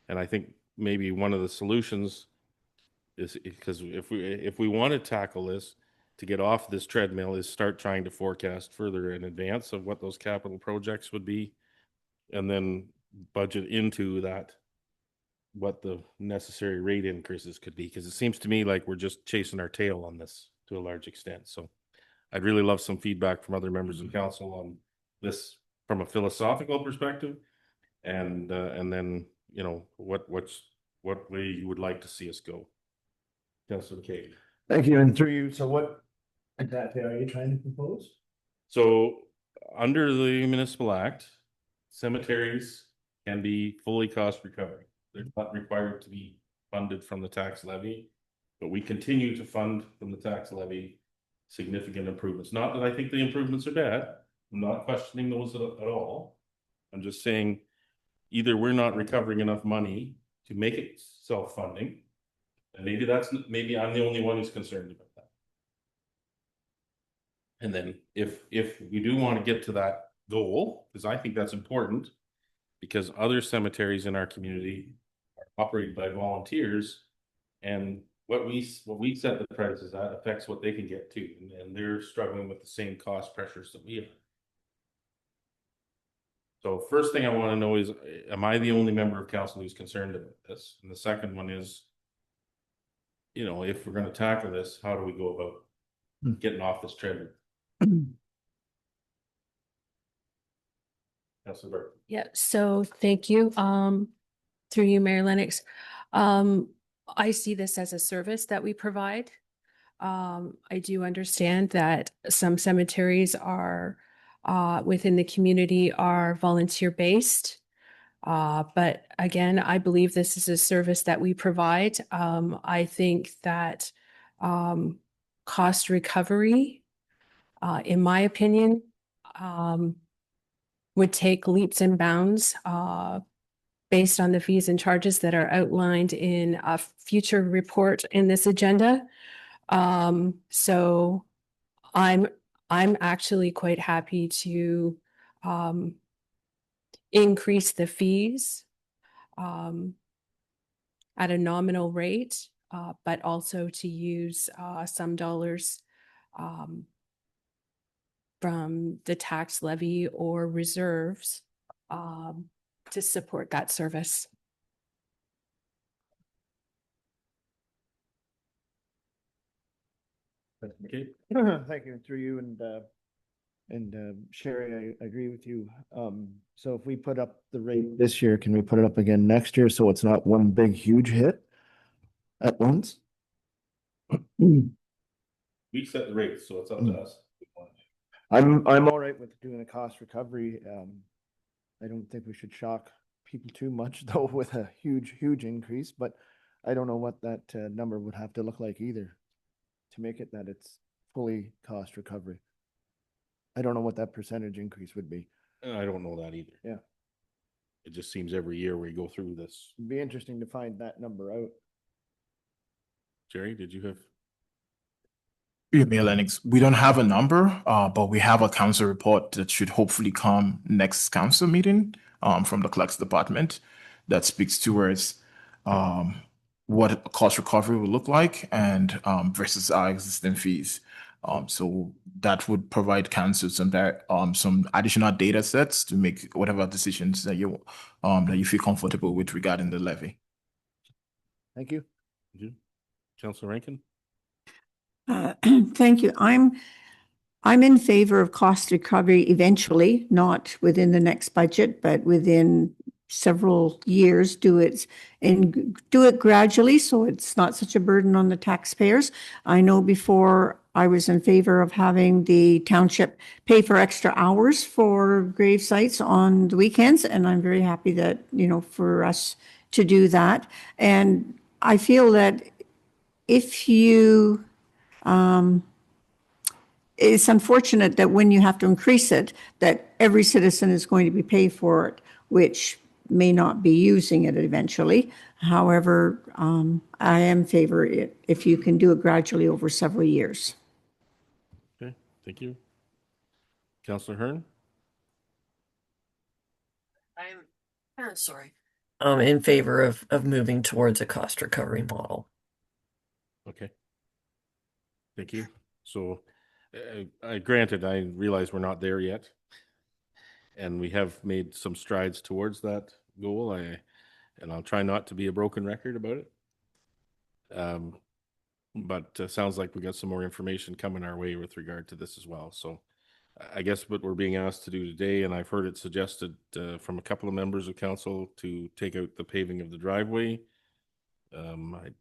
S3: And I think maybe one of the solutions is, because if we want to tackle this to get off this treadmill, is start trying to forecast further in advance of what those capital projects would be, and then budget into that what the necessary rate increases could be, because it seems to me like we're just chasing our tail on this to a large extent. So I'd really love some feedback from other members of council on this from a philosophical perspective, and then what way you would like to see us go. Councilor Kate.
S7: Thank you. And through you, so what exactly are you trying to propose?
S3: So under the municipal act, cemeteries can be fully cost recovery. They're not required to be funded from the tax levy, but we continue to fund from the tax levy significant improvements. Not that I think the improvements are bad. I'm not questioning those at all. I'm just saying either we're not recovering enough money to make it self-funding, and maybe I'm the only one who's concerned about that. And then if we do want to get to that goal, because I think that's important, because other cemeteries in our community are operated by volunteers, and what we set the prices at affects what they can get too, and they're struggling with the same cost pressures that we are. So first thing I want to know is, am I the only member of council who's concerned about this? And the second one is, you know, if we're going to tackle this, how do we go about getting off this treadmill? Councilor Burke.
S2: Yeah, so thank you. Through you, Mayor Lennox. I see this as a service that we provide. I do understand that some cemeteries are within the community are volunteer based. But again, I believe this is a service that we provide. I think that cost recovery, in my opinion, would take leaps and bounds based on the fees and charges that are outlined in a future report in this agenda. So I'm actually quite happy to increase the fees at a nominal rate, but also to use some dollars from the tax levy or reserves to support that service.
S3: Okay.
S7: Thank you. Through you and Sherry, I agree with you. So if we put up the rate this year, can we put it up again next year so it's not one big huge hit at once?
S3: We set the rate, so it's up to us.
S7: I'm all right with doing a cost recovery. I don't think we should shock people too much though with a huge increase, but I don't know what that number would have to look like either to make it that it's fully cost recovery. I don't know what that percentage increase would be.
S3: I don't know that either.
S7: Yeah.
S3: It just seems every year we go through this.
S7: It'd be interesting to find that number out.
S3: Jerry, did you have?
S8: Yeah, Mayor Lennox, we don't have a number, but we have a council report that should hopefully come next council meeting from the clerk's department that speaks towards what cost recovery will look like and versus our existing fees. So that would provide council some additional data sets to make whatever decisions that you feel comfortable with regarding the levy.
S7: Thank you.
S3: Councilor Rankin?
S5: Thank you. I'm in favor of cost recovery eventually, not within the next budget, but within several years, do it gradually so it's not such a burden on the taxpayers. I know before I was in favor of having the township pay for extra hours for grave sites on the weekends, and I'm very happy that, you know, for us to do that. And I feel that if you it's unfortunate that when you have to increase it, that every citizen is going to be paid for it, which may not be using it eventually. However, I am in favor if you can do it gradually over several years.
S3: Okay, thank you. Councilor Hearn?
S4: I'm sorry. In favor of moving towards a cost recovery model.
S3: Okay. Thank you. So, granted, I realize we're not there yet, and we have made some strides towards that goal. And I'll try not to be a broken record about it. But sounds like we got some more information coming our way with regard to this as well. So, I guess what we're being asked to do today, and I've heard it suggested from a couple of members of council to take out the paving of the driveway. I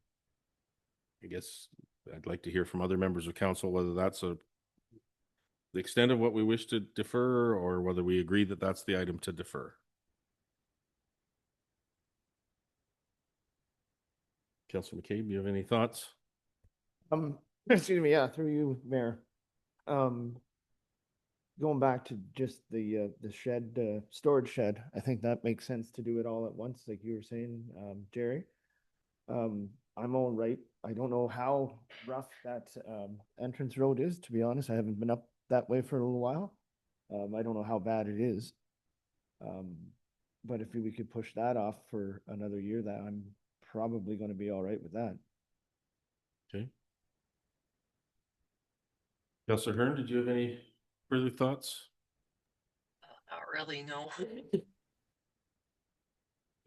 S3: guess I'd like to hear from other members of council whether that's the extent of what we wish to defer, or whether we agree that that's the item to defer. Councilor McCabe, do you have any thoughts?
S7: Excuse me, yeah, through you, Mayor. Going back to just the shed, storage shed, I think that makes sense to do it all at once, like you were saying, Jerry. I'm all right. I don't know how rough that entrance road is, to be honest. I haven't been up that way for a little while. I don't know how bad it is. But if we could push that off for another year, that I'm probably going to be all right with that.
S3: Okay. Councilor Hearn, did you have any further thoughts?
S4: Not really, no.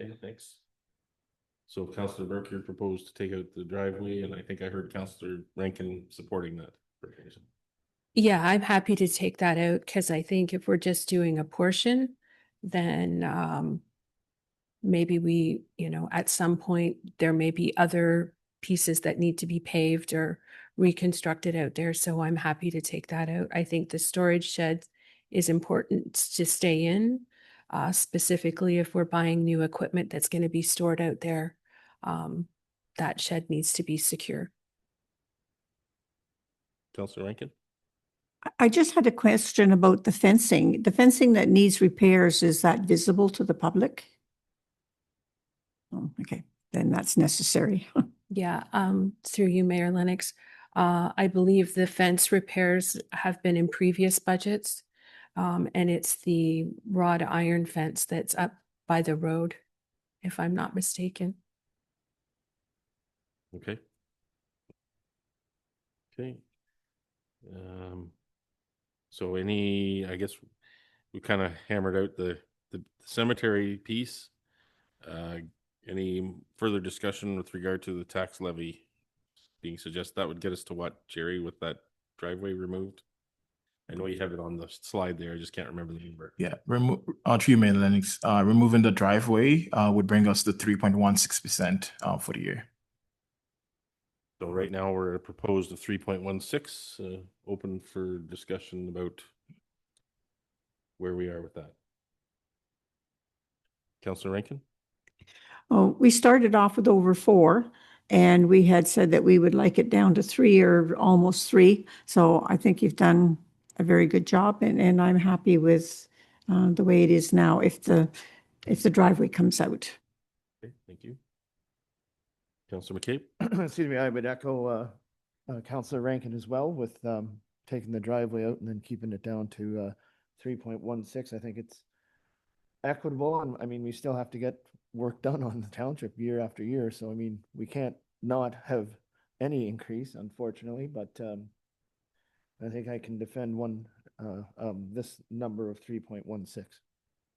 S3: Okay, thanks. So Councillor Burke, you proposed to take out the driveway, and I think I heard Councillor Rankin supporting that.
S2: Yeah, I'm happy to take that out because I think if we're just doing a portion, then maybe we, at some point, there may be other pieces that need to be paved or reconstructed out there. So I'm happy to take that out. I think the storage shed is important to stay in, specifically if we're buying new equipment that's going to be stored out there. That shed needs to be secure.
S3: Councillor Rankin?
S5: I just had a question about the fencing. The fencing that needs repairs, is that visible to the public? Oh, okay, then that's necessary.
S2: Yeah, through you, Mayor Lennox. I believe the fence repairs have been in previous budgets. And it's the wrought iron fence that's up by the road, if I'm not mistaken.
S3: Okay. Okay. So I guess we kind of hammered out the cemetery piece. Any further discussion with regard to the tax levy being suggested? That would get us to what, Jerry, with that driveway removed? I know you have it on the slide there. I just can't remember the number.
S8: Yeah, through Mayor Lennox, removing the driveway would bring us to 3.16% for the year.
S3: So right now we're at a proposed of 3.16, open for discussion about where we are with that. Councillor Rankin?
S5: Oh, we started off with over 4, and we had said that we would like it down to 3 or almost 3. So I think you've done a very good job, and I'm happy with the way it is now if the driveway comes out.
S3: Okay, thank you. Councillor McCabe?
S7: Excuse me, I would echo Councillor Rankin as well with taking the driveway out and then keeping it down to 3.16. I think it's equitable, and I mean, we still have to get work done on the township year after year. So I mean, we can't not have any increase, unfortunately, but I think I can defend this number of 3.16.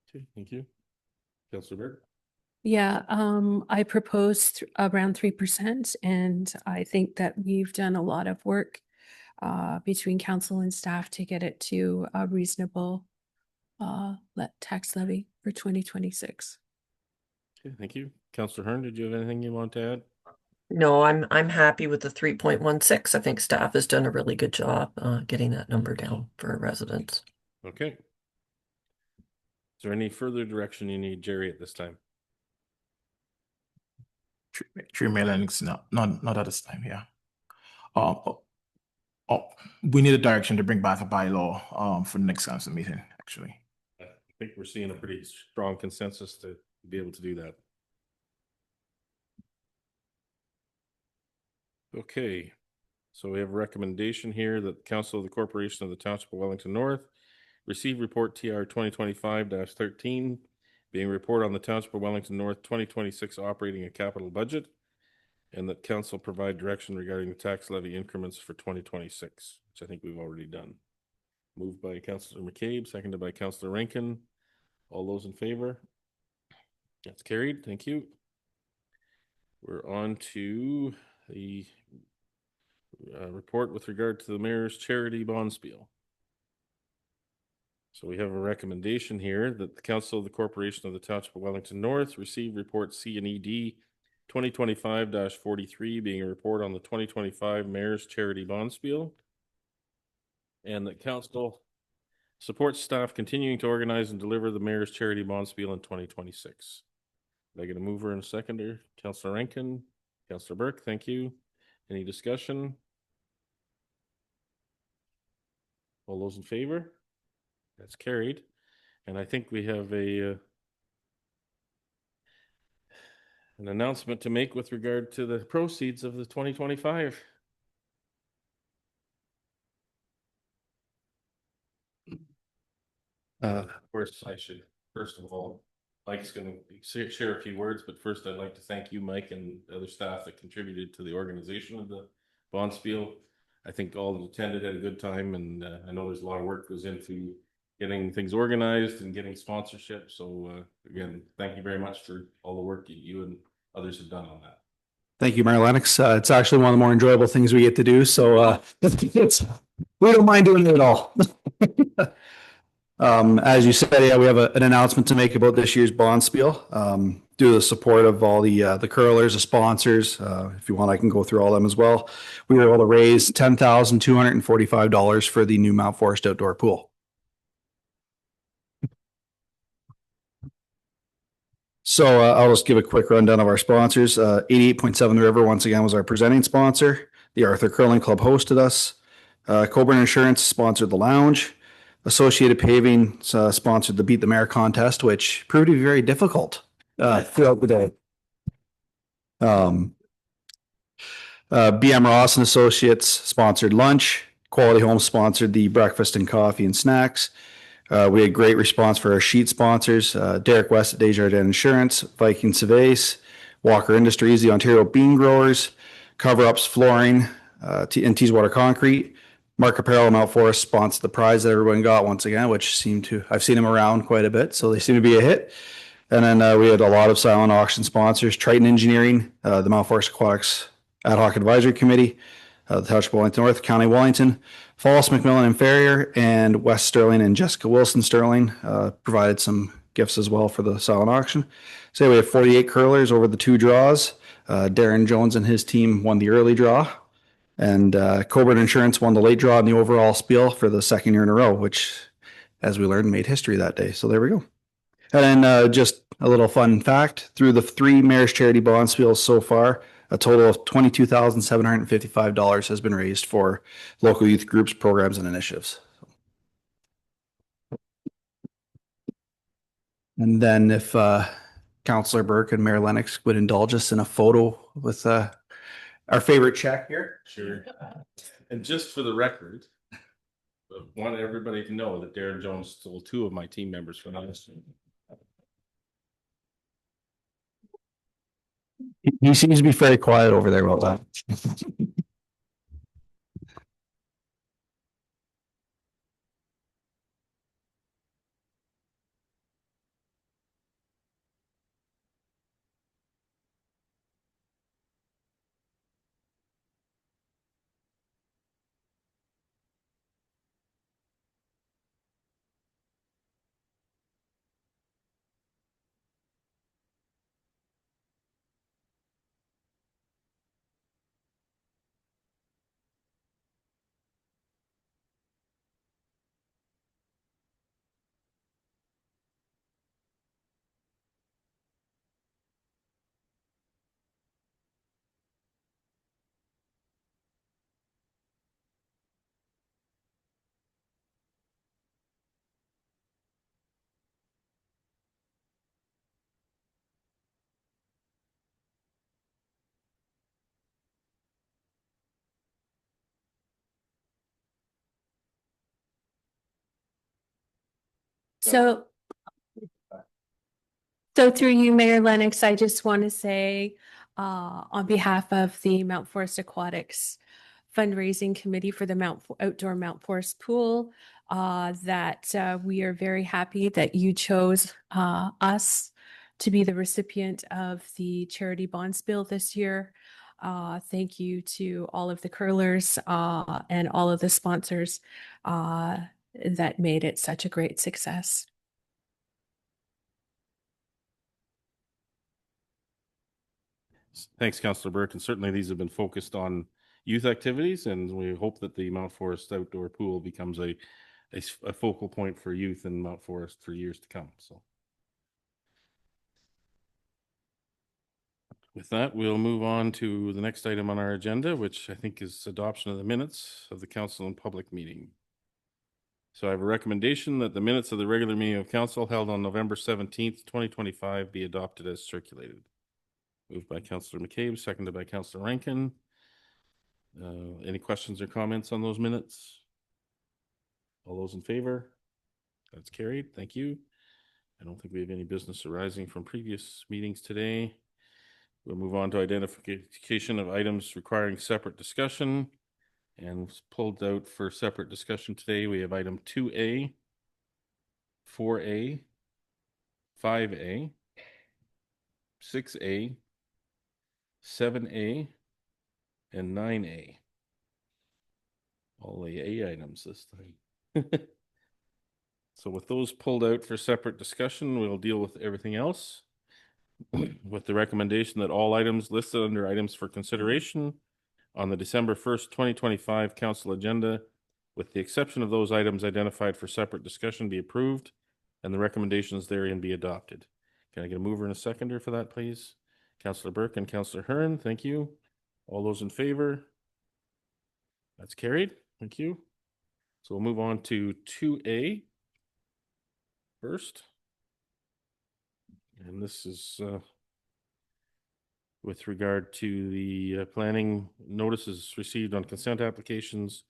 S3: Okay, thank you. Councillor Bird?
S2: Yeah, I proposed around 3%, and I think that we've done a lot of work between council and staff to get it to a reasonable tax levy for 2026.
S3: Okay, thank you. Councillor Hearn, did you have anything you want to add?
S4: No, I'm happy with the 3.16. I think staff has done a really good job getting that number down for our residents.
S3: Okay. Is there any further direction you need, Jerry, at this time?
S8: Through Mayor Lennox, not at this time, yeah. We need a direction to bring back a bylaw for the next council meeting, actually.
S3: I think we're seeing a pretty strong consensus to be able to do that. Okay, so we have a recommendation here that the Council of the Corporation of the Township of Wellington North receive report TR 2025-13, being report on the Township of Wellington North 2026 operating and capital budget, and that council provide direction regarding the tax levy increments for 2026, which I think we've already done. Moved by Councillor McCabe, seconded by Councillor Rankin. All those in favor? That's carried. Thank you. We're on to the report with regard to the mayor's charity bond spiel. So we have a recommendation here that the Council of the Corporation of the Township of Wellington North receive report C&ED 2025-43, being a report on the 2025 mayor's charity bond spiel, and that council supports staff continuing to organize and deliver the mayor's charity bond spiel in 2026. Did I get a mover and a seconder? Councillor Rankin, Councillor Burke, thank you. Any discussion? All those in favor? That's carried. And I think we have an announcement to make with regard to the proceeds of the 2025. Of course, I should, first of all, Mike's going to share a few words, but first I'd like to thank you, Mike, and other staff that contributed to the organization of the bond spiel. I think all that attended had a good time, and I know there's a lot of work goes into getting things organized and getting sponsorship. So again, thank you very much for all the work you and others have done on that.
S10: Thank you, Mayor Lennox. It's actually one of the more enjoyable things we get to do. So we don't mind doing it at all. As you said, yeah, we have an announcement to make about this year's bond spiel. Due to the support of all the curlers, the sponsors, if you want, I can go through all of them as well. We were able to raise $10,245 for the new Mount Forest outdoor pool. So I'll just give a quick rundown of our sponsors. 88.7 The River, once again, was our presenting sponsor. The Arthur Curling Club hosted us. Coburn Insurance sponsored the lounge. Associated Paving sponsored the Beat the Mayor contest, which proved to be very difficult throughout the day. BM Ross and Associates sponsored lunch. Quality Homes sponsored the breakfast and coffee and snacks. We had great response for our sheet sponsors. Derek West at Desjardins Insurance, Viking Surveys, Walker Industries, the Ontario Bean Growers, Cover Ups Flooring, and Teeswater Concrete. Mark Apparel and Mount Forest sponsored the prize that everyone got once again, which seemed to, I've seen them around quite a bit, so they seem to be a hit. And then we had a lot of silent auction sponsors, Triton Engineering, the Mount Forest Aquatics Ad Hoc Advisory Committee, the Township of Wellington North, County Wellington, Falls, McMillan and Ferrier, and West Sterling and Jessica Wilson Sterling provided some gifts as well for the silent auction. So we have 48 curlers over the 2 draws. Darren Jones and his team won the early draw. And Coburn Insurance won the late draw in the overall spiel for the 2nd year in a row, which, as we learned, made history that day. So there we go. And then just a little fun fact, through the 3 Mayor's Charity Bond spiels so far, a total of $22,755 has been raised for local youth groups, programs, and initiatives. And then if Councillor Burke and Mayor Lennox would indulge us in a photo with our favorite check here.
S3: Sure. And just for the record, I want everybody to know that Darren Jones stole 2 of my team members from us.
S10: He seems to be very quiet over there about that.
S2: So through you, Mayor Lennox, I just want to say, on behalf of the Mount Forest Aquatics fundraising committee for the outdoor Mount Forest pool, that we are very happy that you chose us to be the recipient of the charity bonds bill this year. Thank you to all of the curlers and all of the sponsors that made it such a great success.
S3: Thanks, Councillor Burke. And certainly these have been focused on youth activities, and we hope that the Mount Forest outdoor pool becomes a focal point for youth in Mount Forest for years to come. So with that, we'll move on to the next item on our agenda, which I think is adoption of the minutes of the council and public meeting. So I have a recommendation that the minutes of the regular meeting of council held on November 17th, 2025 be adopted as circulated. Moved by Councillor McCabe, seconded by Councillor Rankin. Any questions or comments on those minutes? All those in favor? That's carried. Thank you. I don't think we have any business arising from previous meetings today. We'll move on to identification of items requiring separate discussion. And pulled out for separate discussion today, we have item 2A, 4A, 5A, 6A, 7A, and 9A. All the A items this time. So with those pulled out for separate discussion, we'll deal with everything else. With the recommendation that all items listed under items for consideration on the December 1st, 2025 council agenda, with the exception of those items identified for separate discussion, be approved and the recommendations therein be adopted. Can I get a mover and a seconder for that, please? Councillor Burke and Councillor Hearn, thank you. All those in favor? That's carried. Thank you. So we'll move on to 2A first. And this is with regard to the planning notices received on consent applications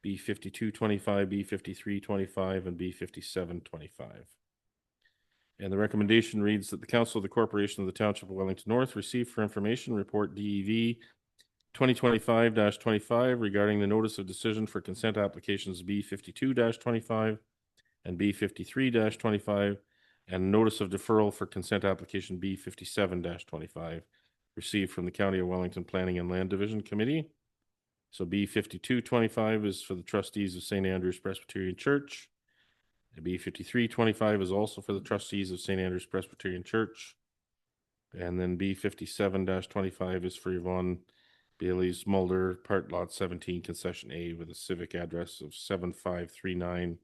S3: B5225, B5325, and B5725. And the recommendation reads that the Council of the Corporation of the Township of Wellington North receive for information report DEV 2025-25 regarding the notice of decision for consent applications B52-25 and B53-25 and notice of deferral for consent application B57-25 received from the County of Wellington Planning and Land Division Committee. So B5225 is for the trustees of St. Andrew's Presbyterian Church. B5325 is also for the trustees of St. Andrew's Presbyterian Church. And then B57-25 is for Yvonne Bailey's Mulder, Part Lot 17, Concession A, with a civic address of 7539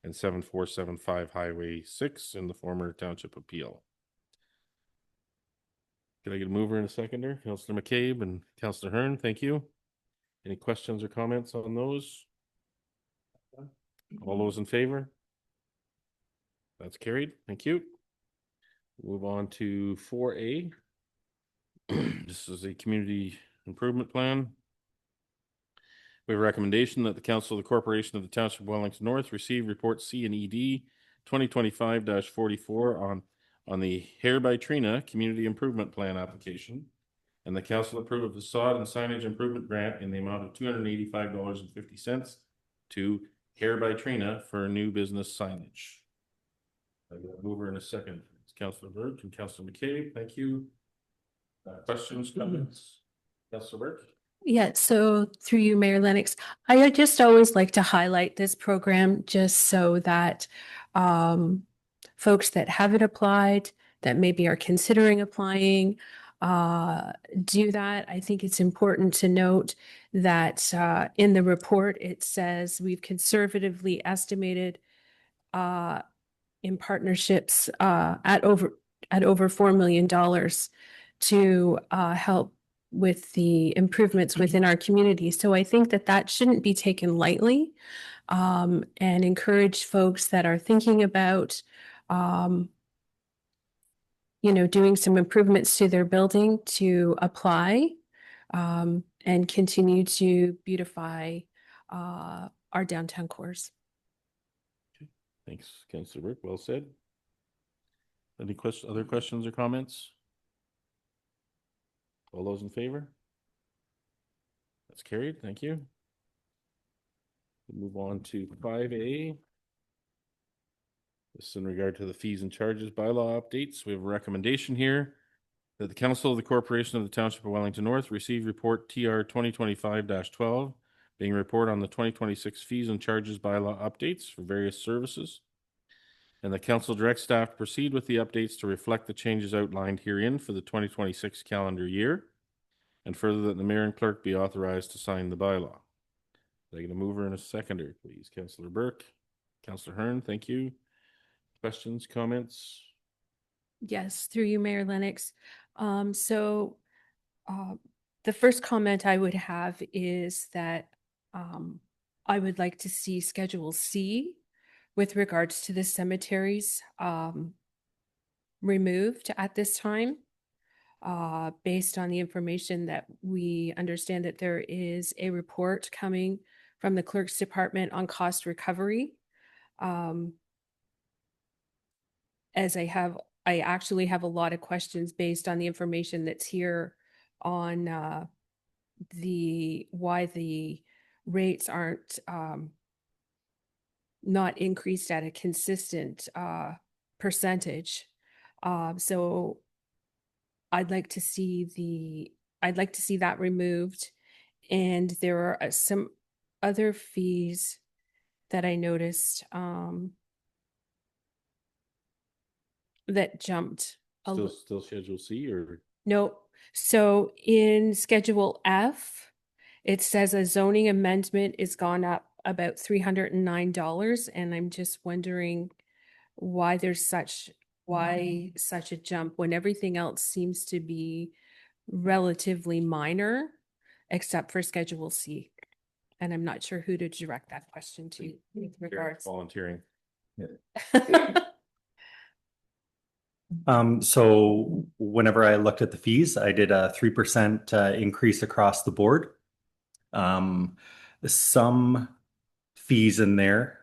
S3: and 7475 Highway 6 in the former Township of Peel. Can I get a mover and a seconder? Councillor McCabe and Councillor Hearn, thank you. Any questions or comments on those? All those in favor? That's carried. Thank you. Move on to 4A. This is a community improvement plan. We have a recommendation that the Council of the Corporation of the Township of Wellington North receive report C and ED 2025-44 on the Hair by Trina Community Improvement Plan application, and the council approve a facade and signage improvement grant in the amount of $285.50 to Hair by Trina for new business signage. I got a mover in a second. It's Councillor Burke and Councillor McCabe. Thank you. Questions, comments? Councillor Burke?
S2: Yeah, so through you, Mayor Lennox, I just always like to highlight this program just so that folks that haven't applied, that maybe are considering applying, do that. I think it's important to note that in the report, it says we've conservatively estimated in partnerships at over $4 million to help with the improvements within our community. So I think that shouldn't be taken lightly, and encourage folks that are thinking about, doing some improvements to their building to apply, and continue to beautify our downtown cores.
S3: Thanks, Councillor Burke. Well said. Any other questions or comments? All those in favor? That's carried. Thank you. We'll move on to 5A. This is in regard to the fees and charges bylaw updates. We have a recommendation here that the Council of the Corporation of the Township of Wellington North receive report TR 2025-12, being report on the 2026 fees and charges bylaw updates for various services. And the council directs staff to proceed with the updates to reflect the changes outlined herein for the 2026 calendar year, and further that the mayor and clerk be authorized to sign the bylaw. Can I get a mover and a seconder, please? Councillor Burke, Councillor Hearn, thank you. Questions, comments?
S2: Yes, through you, Mayor Lennox. The first comment I would have is that I would like to see Schedule C with regards to the cemeteries removed at this time, based on the information that we understand that there is a report coming from the clerk's department on cost recovery. As I actually have a lot of questions based on the information that's here on why the rates aren't not increased at a consistent percentage. So I'd like to see that removed. And there are some other fees that I noticed that jumped a
S3: Still,
S2: little.
S3: still Schedule C or?
S2: No. So in Schedule F, it says a zoning amendment is gone up about $309, and I'm just wondering why such a jump when everything else seems to be relatively minor, except for Schedule C. And I'm not sure who to direct that question to with regards.
S3: Volunteering.
S11: So whenever I looked at the fees, I did a 3% increase across the board. Some fees in there,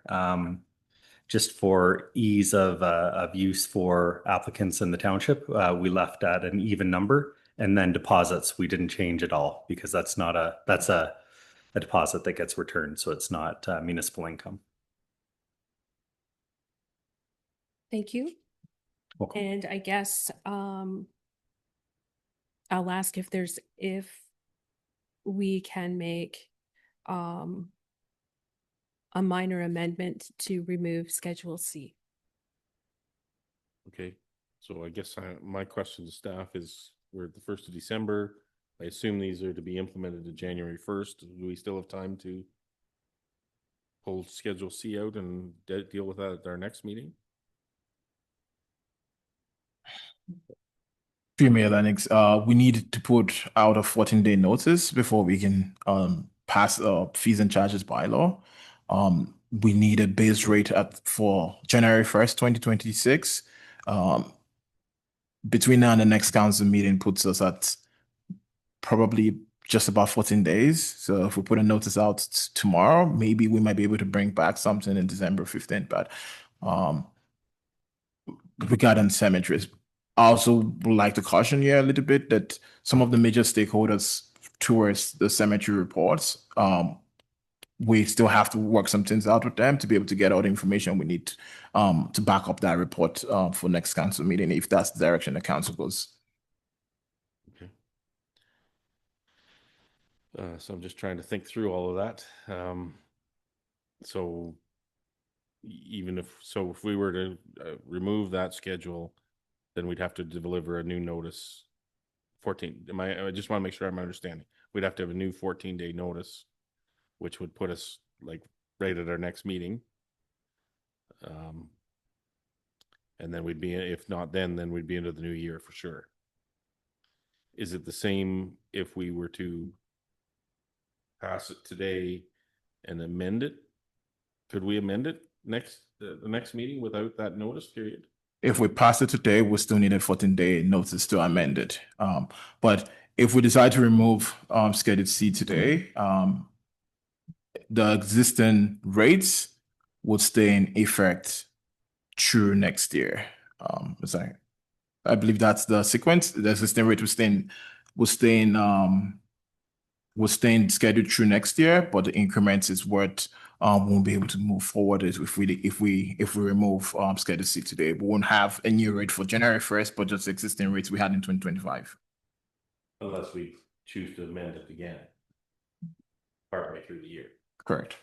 S11: just for ease of use for applicants in the township, we left at an even number. And then deposits, we didn't change at all because that's a deposit that gets returned. So it's not municipal income.
S2: Thank you.
S11: Welcome.
S2: And I guess I'll ask if we can make a minor amendment to remove Schedule C.
S3: Okay, so I guess my question to staff is, we're at the 1st of December. I assume these are to be implemented to January 1st. Do we still have time to pull Schedule C out and deal with that at our next meeting?
S8: Mayor Lennox, we need to put out a 14-day notice before we can pass fees and charges bylaw. We need a base rate for January 1st, 2026. Between now and the next council meeting puts us at probably just about 14 days. So if we put a notice out tomorrow, maybe we might be able to bring back something in December 15th. But regarding cemeteries, I also would like to caution you a little bit that some of the major stakeholders towards the cemetery reports, we still have to work some things out with them to be able to get all the information we need to back up that report for next council meeting, if that's the direction the council goes.
S3: Okay. So I'm just trying to think through all of that. So if we were to remove that schedule, then we'd have to deliver a new notice. 14. I just want to make sure I'm understanding. We'd have to have a new 14-day notice, which would put us like right at our next meeting. And then we'd be, if not then we'd be into the new year for sure. Is it the same if we were to pass it today and amend it? Could we amend it the next meeting without that notice period?
S8: If we pass it today, we still need a 14-day notice to amend it. But if we decide to remove Schedule C today, the existing rates would stay in effect through next year. I believe that's the sequence. The existing rate will stay scheduled through next year, but the increments is what won't be able to move forward if we remove Schedule C today. We won't have a new rate for January 1st, but just existing rates we had in 2025.
S3: Unless we choose to amend it again partway through the year.
S8: Correct.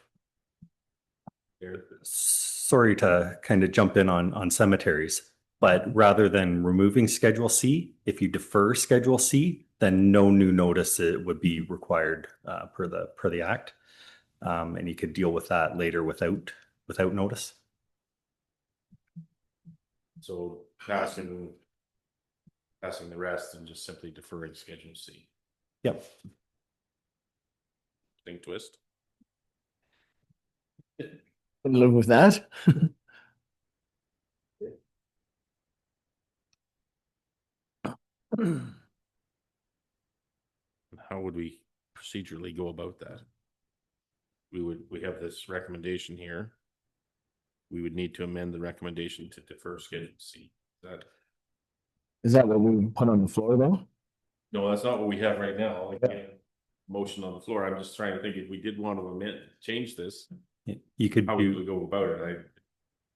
S11: Sorry to kind of jump in on cemeteries, but rather than removing Schedule C, if you defer Schedule C, then no new notice would be required per the act, and you could deal with that later without notice.
S3: So passing the rest and just simply deferring Schedule C.
S11: Yep.
S3: Thing twist.
S7: Live with that.
S3: How would we procedurally go about that? We have this recommendation here. We would need to amend the recommendation to defer Schedule C.
S7: Is that what we put on the floor though?
S3: No, that's not what we have right now. We have motion on the floor. I'm just trying to think if we did want to change this,
S11: You could
S3: How would we go about it?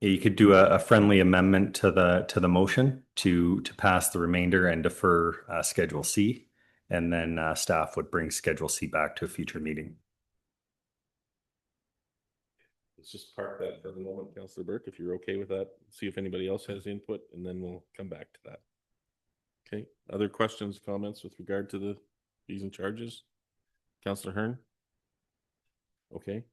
S11: you could do a friendly amendment to the motion to pass the remainder and defer Schedule C, and then staff would bring Schedule C back to a future meeting.
S3: Let's just park that for the moment, Councillor Burke, if you're okay with that. See if anybody else has input, and then we'll come back to that. Okay. Other questions, comments with regard to the fees and charges? Councillor Hearn? Okay.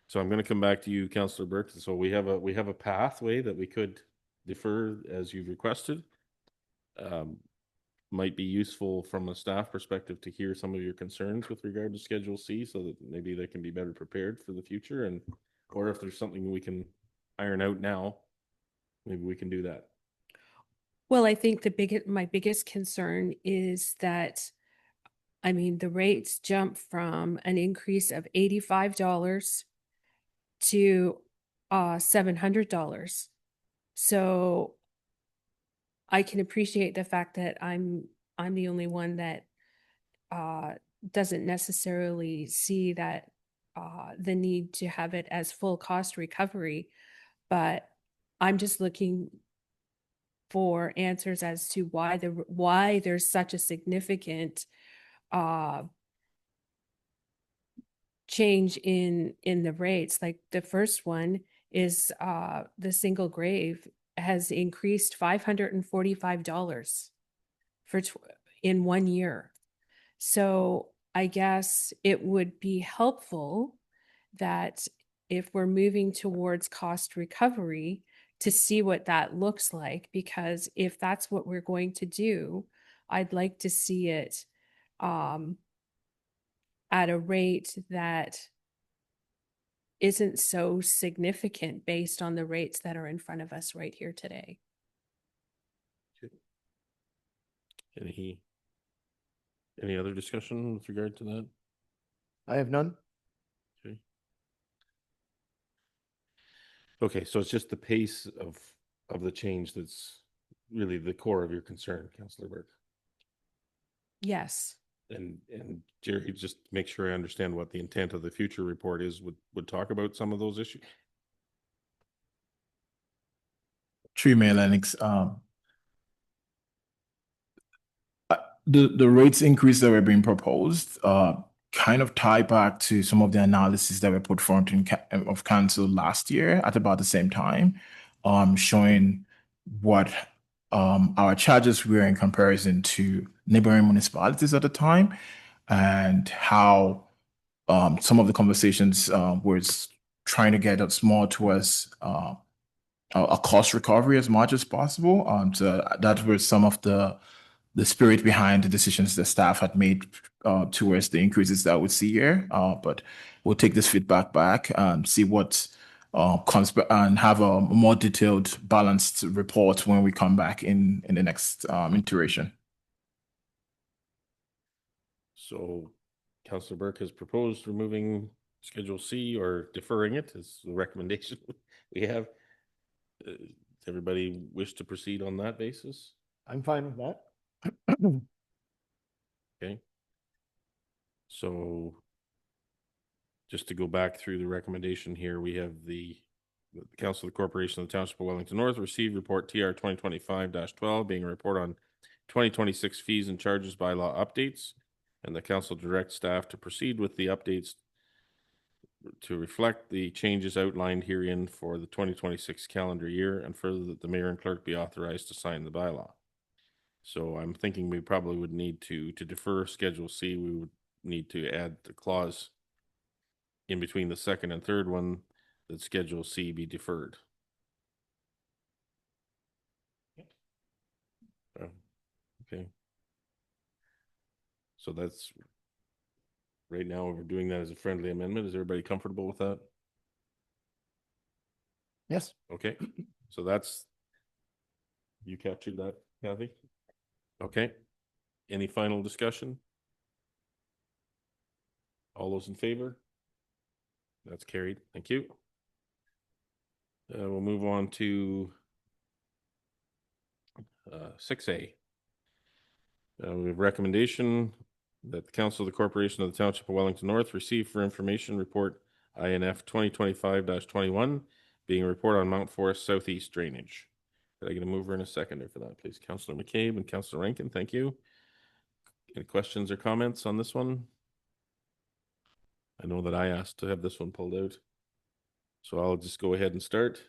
S3: So I'm going to come back to you, Councillor Burke. So we have a pathway that we could defer as you've requested. Might be useful from a staff perspective to hear some of your concerns with regard to Schedule C, so that maybe they can be better prepared for the future, and or if there's something we can iron out now, maybe we can do that.
S2: Well, I think my biggest concern is that, I mean, the rates jump from an increase of $85 to $700. So I can appreciate the fact that I'm the only one that doesn't necessarily see that the need to have it as full cost recovery, but I'm just looking for answers as to why there's such a significant change in the rates. Like the first one is the single grave has increased $545 in 1 year. So I guess it would be helpful that if we're moving towards cost recovery, to see what that looks like, because if that's what we're going to do, I'd like to see it at a rate that isn't so significant based on the rates that are in front of us right here today.
S3: Any other discussion with regard to that?
S7: I have none.
S3: Okay. Okay, so it's just the pace of the change that's really the core of your concern, Councillor Burke.
S2: Yes.
S3: And Jerry, just make sure I understand what the intent of the future report is, would talk about some of those issues.
S8: True, Mayor Lennox. The rates increase that were being proposed kind of tie back to some of the analysis that were put forth of council last year at about the same time, showing what our charges were in comparison to neighboring municipalities at the time, and how some of the conversations was trying to get us more towards a cost recovery as much as possible. So that was some of the spirit behind the decisions the staff had made towards the increases that we see here. But we'll take this feedback back and see what comes back, and have a more detailed, balanced report when we come back in the next iteration.
S3: So Councillor Burke has proposed removing Schedule C or deferring it as the recommendation we have. Does everybody wish to proceed on that basis?
S7: I'm fine with that.
S3: Okay. So just to go back through the recommendation here, we have the Council of the Corporation of the Township of Wellington North received report TR 2025-12 being a report on 2026 fees and charges bylaw updates, and the council directs staff to proceed with the updates to reflect the changes outlined herein for the 2026 calendar year, and further that the mayor and clerk be authorized to sign the bylaw. So I'm thinking we probably would need to defer Schedule C. We would need to add the clause in between the second and third one that Schedule C be deferred. Okay. So that's right now we're doing that as a friendly amendment. Is everybody comfortable with that?
S7: Yes.
S3: Okay. So that's, you captured that, Kathy? Okay. Any final discussion? All those in favor? That's carried. Thank you. We'll move on to 6A. We have recommendation that the Council of the Corporation of the Township of Wellington North receive for information report INF 2025-21, being a report on Mount Forest Southeast drainage. Could I get a mover and a seconder for that, please? Councillor McCabe and Councillor Rankin, thank you. Any questions or comments on this one? I know that I asked to have this one pulled out, so I'll just go ahead and start.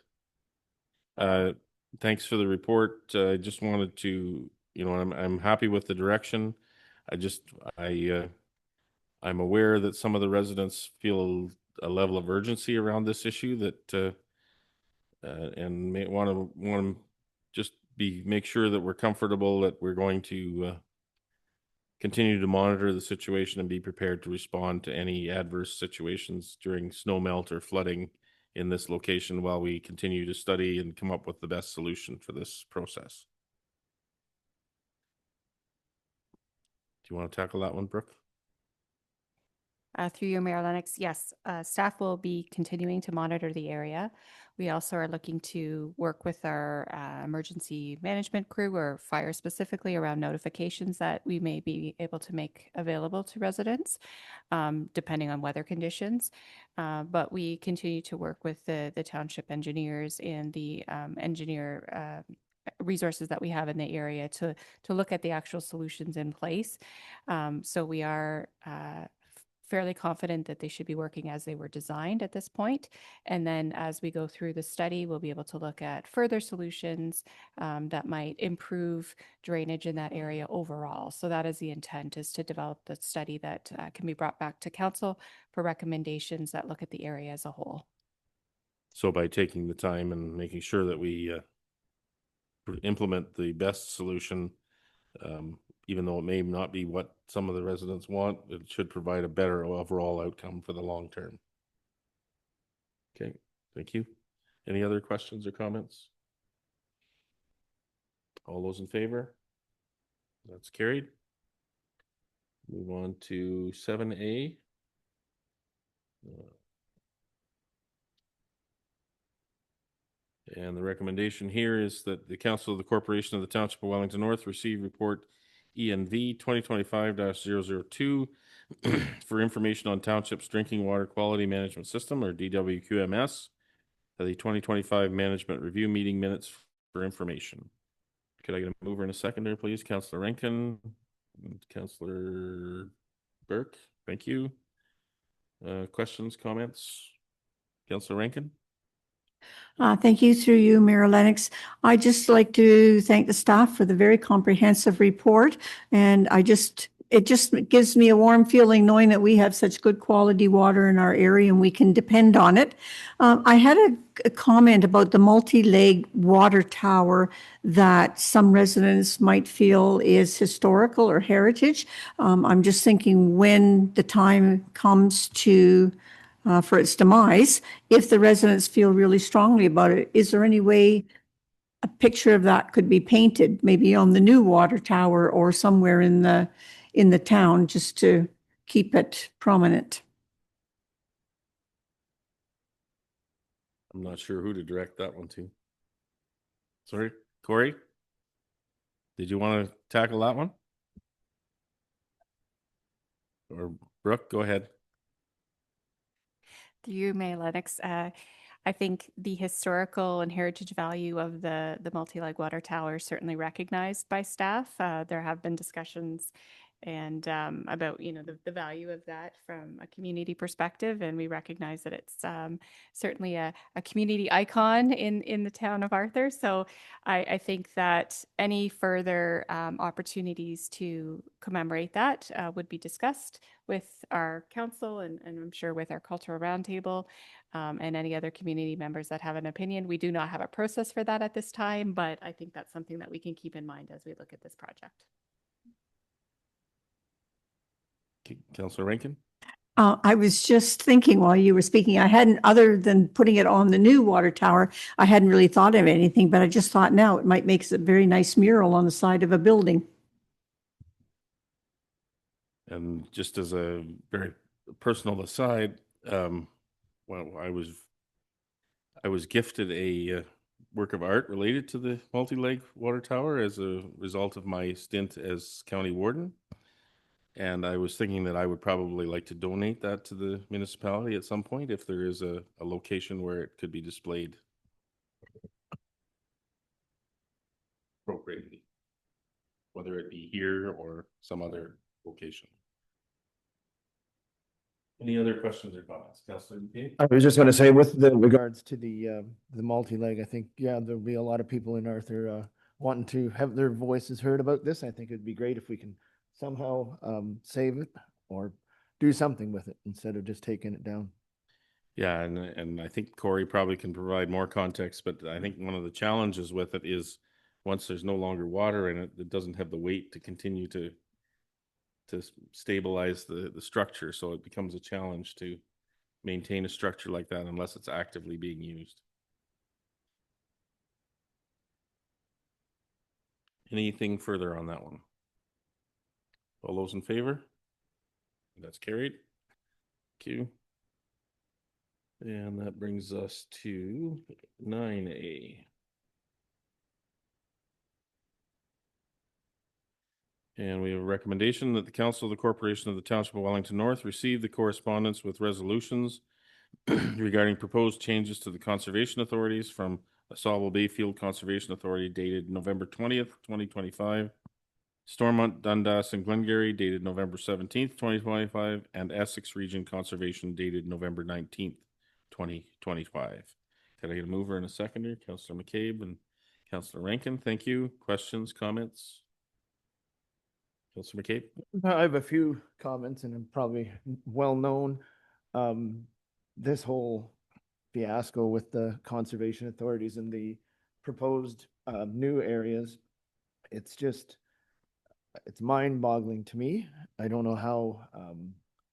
S3: Thanks for the report. I just wanted to, I'm happy with the direction. I'm aware that some of the residents feel a level of urgency around this issue that and may want to just make sure that we're comfortable that we're going to continue to monitor the situation and be prepared to respond to any adverse situations during snow melt or flooding in this location while we continue to study and come up with the best solution for this process. Do you want to tackle that one, Brooke?
S9: Through you, Mayor Lennox, yes, staff will be continuing to monitor the area. We also are looking to work with our emergency management crew or fire specifically around notifications that we may be able to make available to residents, depending on weather conditions. But we continue to work with the township engineers and the engineer resources that we have in the area to look at the actual solutions in place. So we are fairly confident that they should be working as they were designed at this point. And then as we go through the study, we'll be able to look at further solutions that might improve drainage in that area overall. So that is the intent, is to develop the study that can be brought back to council for recommendations that look at the area as a whole.
S3: So by taking the time and making sure that we implement the best solution, even though it may not be what some of the residents want, it should provide a better overall outcome for the long term. Okay, thank you. Any other questions or comments? All those in favor? That's carried. Move on to 7A. And the recommendation here is that the Council of the Corporation of the Township of Wellington North receive report ENV 2025-002 for information on Township's drinking water quality management system, or DWQMS, the 2025 management review meeting minutes for information. Could I get a mover and a seconder, please? Councillor Rankin, Councillor Burke, thank you. Questions, comments? Councillor Rankin?
S5: Thank you, through you, Mayor Lennox. I'd just like to thank the staff for the very comprehensive report. And it just gives me a warm feeling knowing that we have such good quality water in our area and we can depend on it. I had a comment about the multi-leg water tower that some residents might feel is historical or heritage. I'm just thinking when the time comes to for its demise, if the residents feel really strongly about it, is there any way a picture of that could be painted, maybe on the new water tower or somewhere in the town, just to keep it prominent?
S3: I'm not sure who to direct that one to. Sorry, Corey? Did you want to tackle that one? Or Brooke, go ahead.
S9: Through you, Mayor Lennox, I think the historical and heritage value of the multi-leg water tower is certainly recognized by staff. There have been discussions and about the value of that from a community perspective, and we recognize that it's certainly a community icon in the town of Arthur. So I think that any further opportunities to commemorate that would be discussed with our council and I'm sure with our cultural roundtable and any other community members that have an opinion. We do not have a process for that at this time, but I think that's something that we can keep in mind as we look at this project.
S3: Councillor Rankin?
S5: I was just thinking while you were speaking, I hadn't, other than putting it on the new water tower, I hadn't really thought of anything, but I just thought now it might make a very nice mural on the side of a building.
S3: And just as a very personal aside, well, I was gifted a work of art related to the multi-leg water tower as a result of my stint as county warden. And I was thinking that I would probably like to donate that to the municipality at some point if there is a location where it could be displayed appropriately, whether it be here or some other location. Any other questions or comments? Councillor McCabe?
S7: I was just going to say, with the regards to the multi-leg, I think, yeah, there'll be a lot of people in Arthur wanting to have their voices heard about this. I think it'd be great if we can somehow save it or do something with it instead of just taking it down.
S3: Yeah, and I think Corey probably can provide more context, but I think one of the challenges with it is once there's no longer water in it, it doesn't have the weight to continue to stabilize the structure. So it becomes a challenge to maintain a structure like that unless it's actively being used. Anything further on that one? All those in favor? That's carried. Thank you. And that brings us to 9A. And we have a recommendation that the Council of the Corporation of the Township of Wellington North receive the correspondence with resolutions regarding proposed changes to the conservation authorities from Asawal Bayfield Conservation Authority dated November 20th, 2025, Stormont, Dundas, and Glengarry dated November 17th, 2025, and Essex Region Conservation dated November 19th, 2025. Can I get a mover and a seconder? Councillor McCabe and Councillor Rankin, thank you. Questions, comments? Councillor McCabe?
S7: I have a few comments, and I'm probably well known. This whole fiasco with the conservation authorities and the proposed new areas, it's mind-boggling to me. I don't know how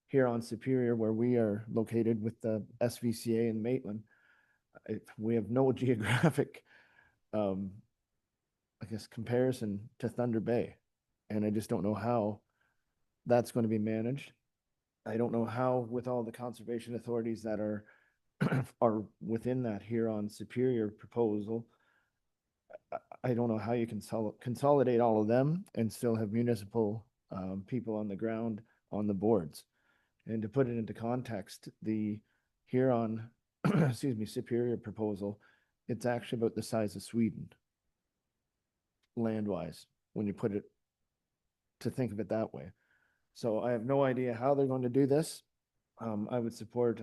S7: here on Superior, where we are located with the SVCA in Maitland, we have no geographic, I guess, comparison to Thunder Bay. And I just don't know how that's going to be managed. I don't know how, with all the conservation authorities that are are within that here on Superior proposal, I don't know how you can consolidate all of them and still have municipal people on the ground on the boards. And to put it into context, the here on excuse me, Superior proposal, it's actually about the size of Sweden land-wise when you put it to think of it that way. So I have no idea how they're going to do this. I would support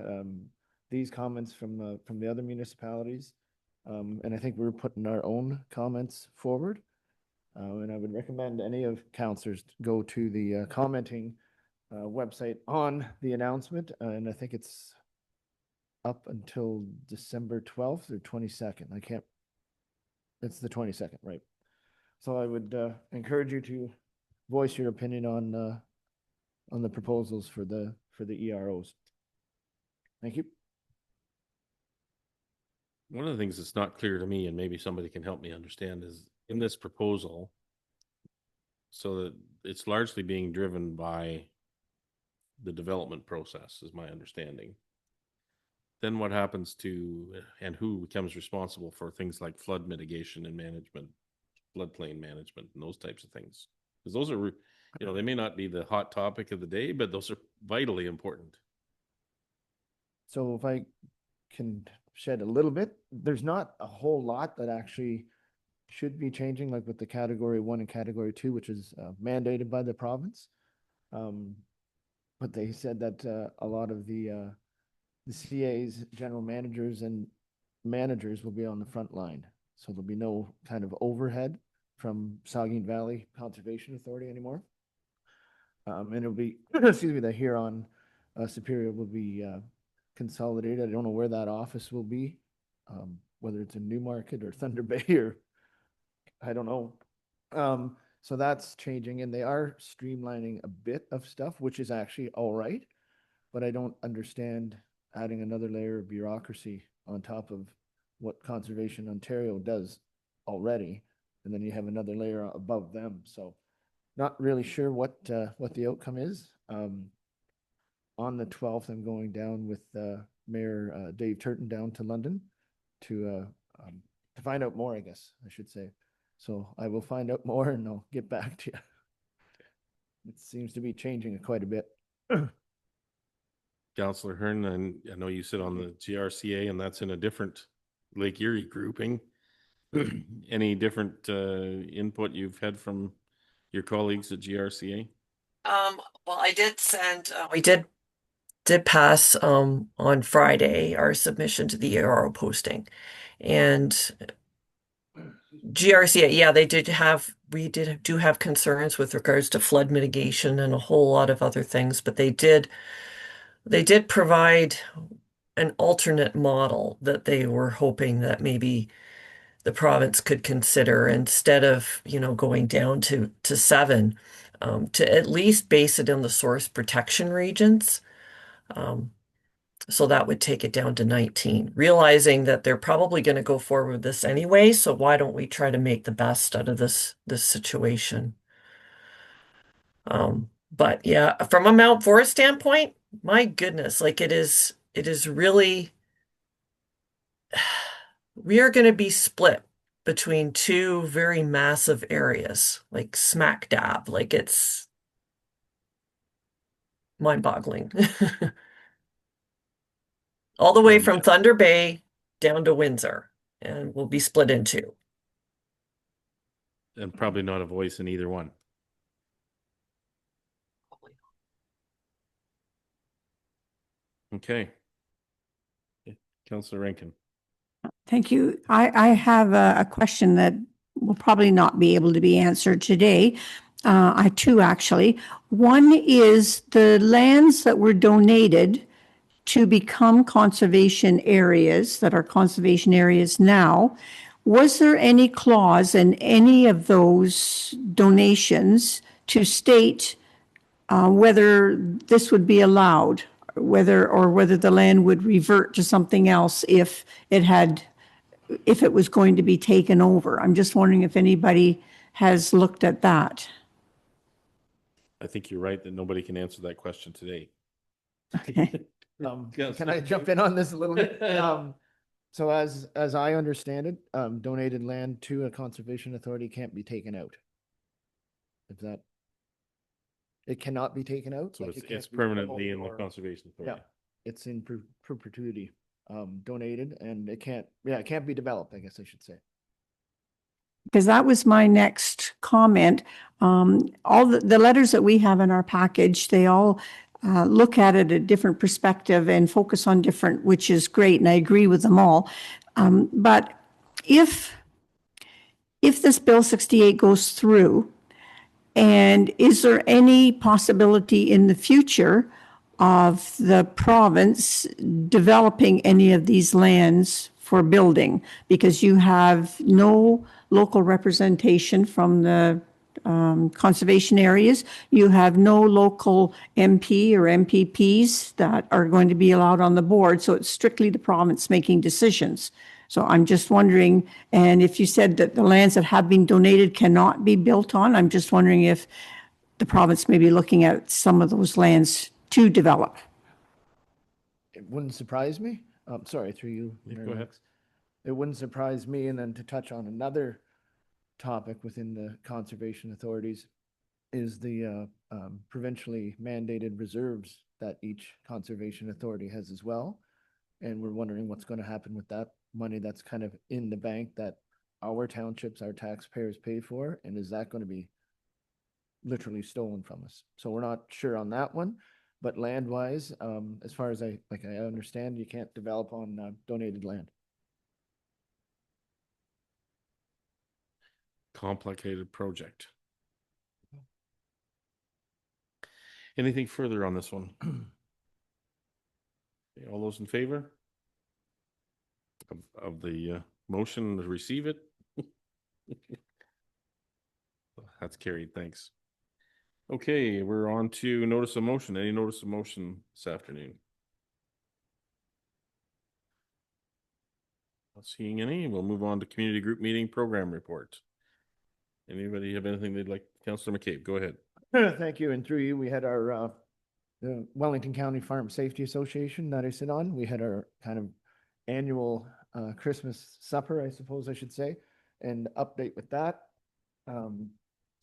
S7: these comments from the other municipalities. And I think we're putting our own comments forward. And I would recommend any of councillors go to the commenting website on the announcement. And I think it's up until December 12th or 22nd. It's the 22nd, right? So I would encourage you to voice your opinion on the proposals for the EROs. Thank you.
S3: One of the things that's not clear to me, and maybe somebody can help me understand, is in this proposal, so that it's largely being driven by the development process, is my understanding. Then what happens to, and who becomes responsible for things like flood mitigation and management, floodplain management, and those types of things? Because those are, they may not be the hot topic of the day, but those are vitally important.
S7: So if I can shed a little bit, there's not a whole lot that actually should be changing, like with the category 1 and category 2, which is mandated by the province. But they said that a lot of the CAs, general managers, and managers will be on the front line. So there'll be no kind of overhead from Saugeen Valley Conservation Authority anymore. And it'll be, excuse me, the Huron Superior will be consolidated. I don't know where that office will be, whether it's in Newmarket or Thunder Bay or I don't know. So that's changing, and they are streamlining a bit of stuff, which is actually all right. But I don't understand adding another layer of bureaucracy on top of what Conservation Ontario does already, and then you have another layer above them. So not really sure what the outcome is. On the 12th, I'm going down with Mayor Dave Turton down to London to find out more, I guess I should say. So I will find out more and I'll get back to you. It seems to be changing quite a bit.
S3: Councillor Hearn, and I know you sit on the GRCA, and that's in a different Lake Erie grouping. Any different input you've had from your colleagues at GRCA?
S4: Well, I did send, we did pass on Friday our submission to the ARO posting. And GRCA, yeah, we do have concerns with regards to flood mitigation and a whole lot of other things, but they did provide an alternate model that they were hoping that maybe the province could consider instead of, going down to 7, to at least base it in the source protection regions. So that would take it down to 19, realizing that they're probably going to go forward with this anyway. So why don't we try to make the best out of this situation? But yeah, from a Mount Forest standpoint, my goodness, like it is really, we are going to be split between two very massive areas, like smack dab, like it's mind-boggling. All the way from Thunder Bay down to Windsor, and we'll be split in two.
S3: And probably not a voice in either one. Okay. Councillor Rankin.
S5: Thank you. I have a question that will probably not be able to be answered today. I have two, actually. One is the lands that were donated to become conservation areas that are conservation areas now. Was there any clause in any of those donations to state whether this would be allowed, whether the land would revert to something else if it was going to be taken over? I'm just wondering if anybody has looked at that.
S3: I think you're right that nobody can answer that question today.
S5: Okay.
S7: Can I jump in on this a little bit? So as I understand it, donated land to a conservation authority can't be taken out. It cannot be taken out.
S3: So
S7: like
S3: it's permanently in the conservation authority.
S7: Yeah, it's in perpetuity, donated, and it can't be developed, I guess I should say.
S5: Because that was my next comment. All the letters that we have in our package, they all look at it a different perspective and focus on different, which is great, and I agree with them all. But if this Bill 68 goes through, and is there any possibility in the future of the province developing any of these lands for building? Because you have no local representation from the conservation areas. You have no local MP or MPPs that are going to be allowed on the board. So it's strictly the province making decisions. So I'm just wondering, and if you said that the lands that have been donated cannot be built on, I'm just wondering if the province may be looking at some of those lands to develop.
S7: It wouldn't surprise me. Sorry, through you.
S3: Go ahead.
S7: It wouldn't surprise me. And then to touch on another topic within the conservation authorities is the provincially mandated reserves that each conservation authority has as well. And we're wondering what's going to happen with that money that's kind of in the bank that our townships, our taxpayers pay for. And is that going to be literally stolen from us? So we're not sure on that one. But land wise, as far as I understand, you can't develop on donated land.
S3: Complicated project. Anything further on this one? Okay, all those in favor of the motion to receive it? That's carried. Thanks. Okay, we're on to notice of motion. Any notice of motion this afternoon? Not seeing any. We'll move on to community group meeting program report. Anybody have anything they'd like? Councillor McCabe, go ahead.
S7: Thank you. And through you, we had our the Wellington County Farm Safety Association that I sit on. We had our kind of annual Christmas supper, I suppose I should say, and update with that.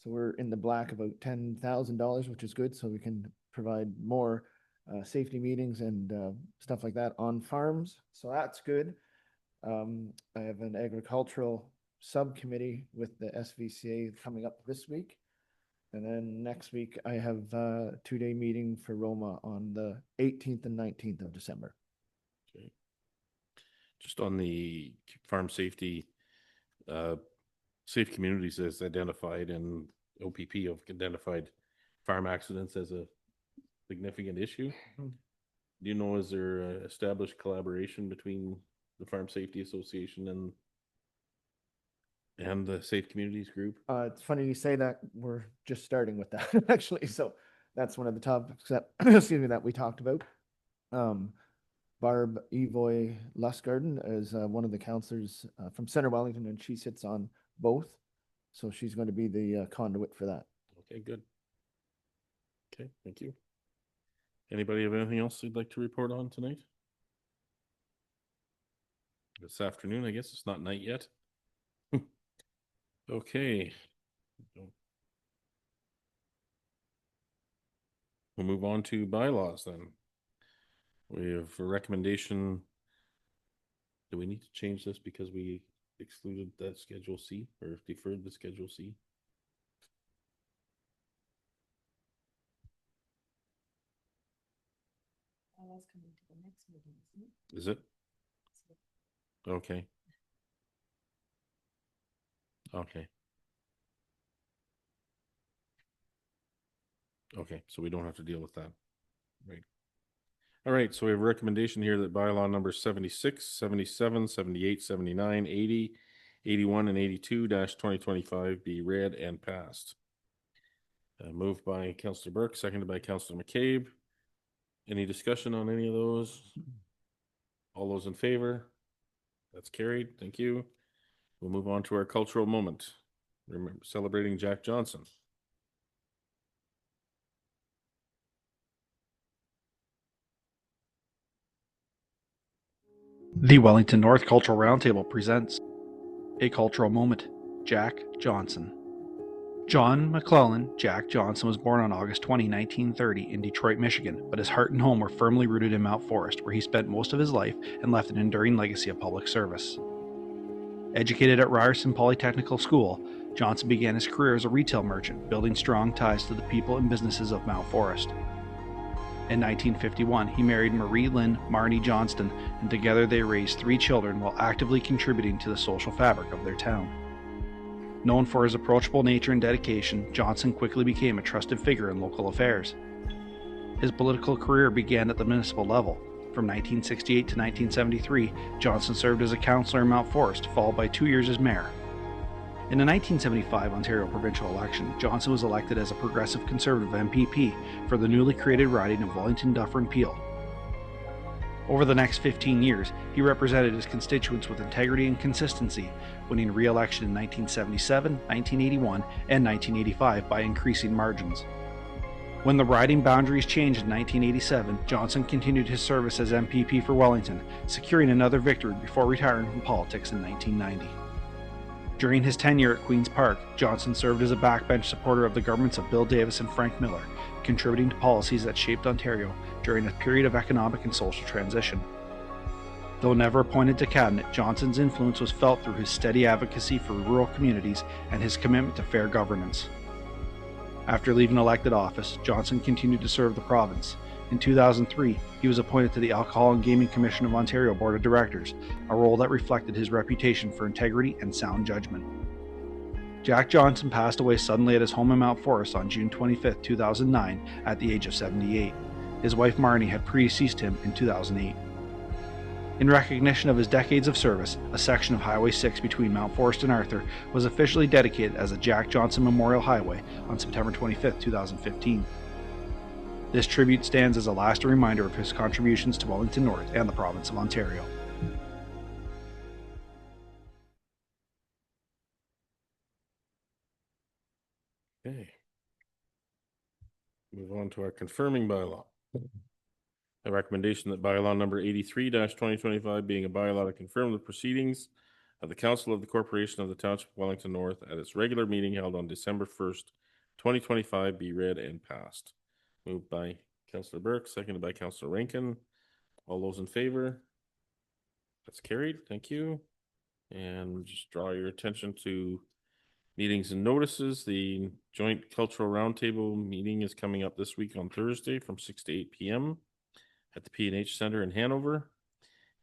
S7: So we're in the black about $10,000, which is good. So we can provide more safety meetings and stuff like that on farms. So that's good. I have an agricultural subcommittee with the SVCA coming up this week. And then next week I have a 2-day meeting for Roma on the 18th and 19th of December.
S3: Okay. Just on the farm safety, Safe Communities has identified and OPP have identified farm accidents as a significant issue. Do you know, is there established collaboration between the Farm Safety Association and the Safe Communities group?
S7: It's funny you say that. We're just starting with that actually. So that's one of the topics that excuse me, that we talked about. Barb Evoy Lustgarden is one of the counselors from Center Wellington, and she sits on both. So she's going to be the conduit for that.
S3: Okay, good. Okay, thank you. Anybody have anything else they'd like to report on tonight? This afternoon, I guess it's not night yet. Okay. We'll move on to bylaws then. We have a recommendation. Do we need to change this because we excluded that Schedule C or deferred the Schedule C?
S12: Coming to the next meeting, isn't it?
S3: Is it? Okay. Okay. Okay, so we don't have to deal with that. Right. All right, so we have a recommendation here that bylaw number 76, 77, 78, 79, 80, 81, and 82-2025 be read and passed. Moved by Councillor Burke, seconded by Councillor McCabe. Any discussion on any of those? All those in favor? That's carried. Thank you. We'll move on to our cultural moment. Remember, celebrating Jack Johnson.
S13: The Wellington North Cultural Roundtable presents A Cultural Moment, Jack Johnson. John McClellan Jack Johnson was born on August 20, 1930 in Detroit, Michigan, but his heart and home were firmly rooted in Mount Forest, where he spent most of his life and left an enduring legacy of public service. Educated at Ryerson Polytechnical School, Johnson began his career as a retail merchant, building strong ties to the people and businesses of Mount Forest. In 1951, he married Marie Lynn Marnie Johnston, and together they raised 3 children while actively contributing to the social fabric of their town. Known for his approachable nature and dedication, Johnson quickly became a trusted figure in local affairs. His political career began at the municipal level. From 1968 to 1973, Johnson served as a councillor in Mount Forest, followed by 2 years as mayor. In the 1975 Ontario provincial election, Johnson was elected as a Progressive Conservative MPP for the newly created riding of Wellington, Dufferin, Peel. Over the next 15 years, he represented his constituents with integrity and consistency, winning re-election in 1977, 1981, and 1985 by increasing margins. When the riding boundaries changed in 1987, Johnson continued his service as MPP for Wellington, securing another victory before retiring from politics in 1990. During his tenure at Queen's Park, Johnson served as a backbench supporter of the governments of Bill Davis and Frank Miller, contributing to policies that shaped Ontario during a period of economic and social transition. Though never appointed to cabinet, Johnson's influence was felt through his steady advocacy for rural communities and his commitment to fair governance. After leaving elected office, Johnson continued to serve the province. In 2003, he was appointed to the Alcohol and Gaming Commission of Ontario Board of Directors, a role that reflected his reputation for integrity and sound judgment. Jack Johnson passed away suddenly at his home in Mount Forest on June 25, 2009, at the age of 78. His wife Marnie had predeceased him in 2008. In recognition of his decades of service, a section of Highway 6 between Mount Forest and Arthur was officially dedicated as a Jack Johnson Memorial Highway on September 25, 2015. This tribute stands as a lasting reminder of his contributions to Wellington North and the province of Ontario.
S3: Okay. Move on to our confirming bylaw. A recommendation that bylaw number 83-2025 being a bylaw to confirm the proceedings of the Council of the Corporation of the Township of Wellington North at its regular meeting held on December 1st, 2025 be read and passed. Moved by Councillor Burke, seconded by Councillor Rankin. All those in favor? That's carried. Thank you. And just draw your attention to meetings and notices. The Joint Cultural Roundtable meeting is coming up this week on Thursday from 6 to 8 p.m. at the P&H Center in Hanover.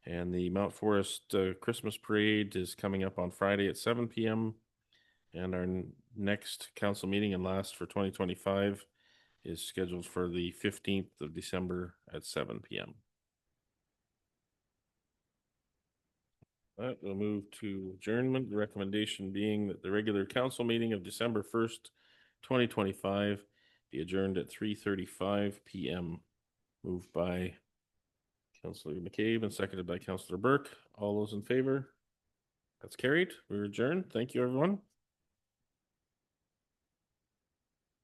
S3: And the Mount Forest Christmas Parade is coming up on Friday at 7 p.m. And our next council meeting and last for 2025 is scheduled for the 15th of December at 7 p.m. We'll move to adjournment. The recommendation being that the regular council meeting of December 1st, 2025 be adjourned at 3:35 p.m. Moved by Councillor McCabe and seconded by Councillor Burke. All those in favor? That's carried. We're adjourned. Thank you, everyone.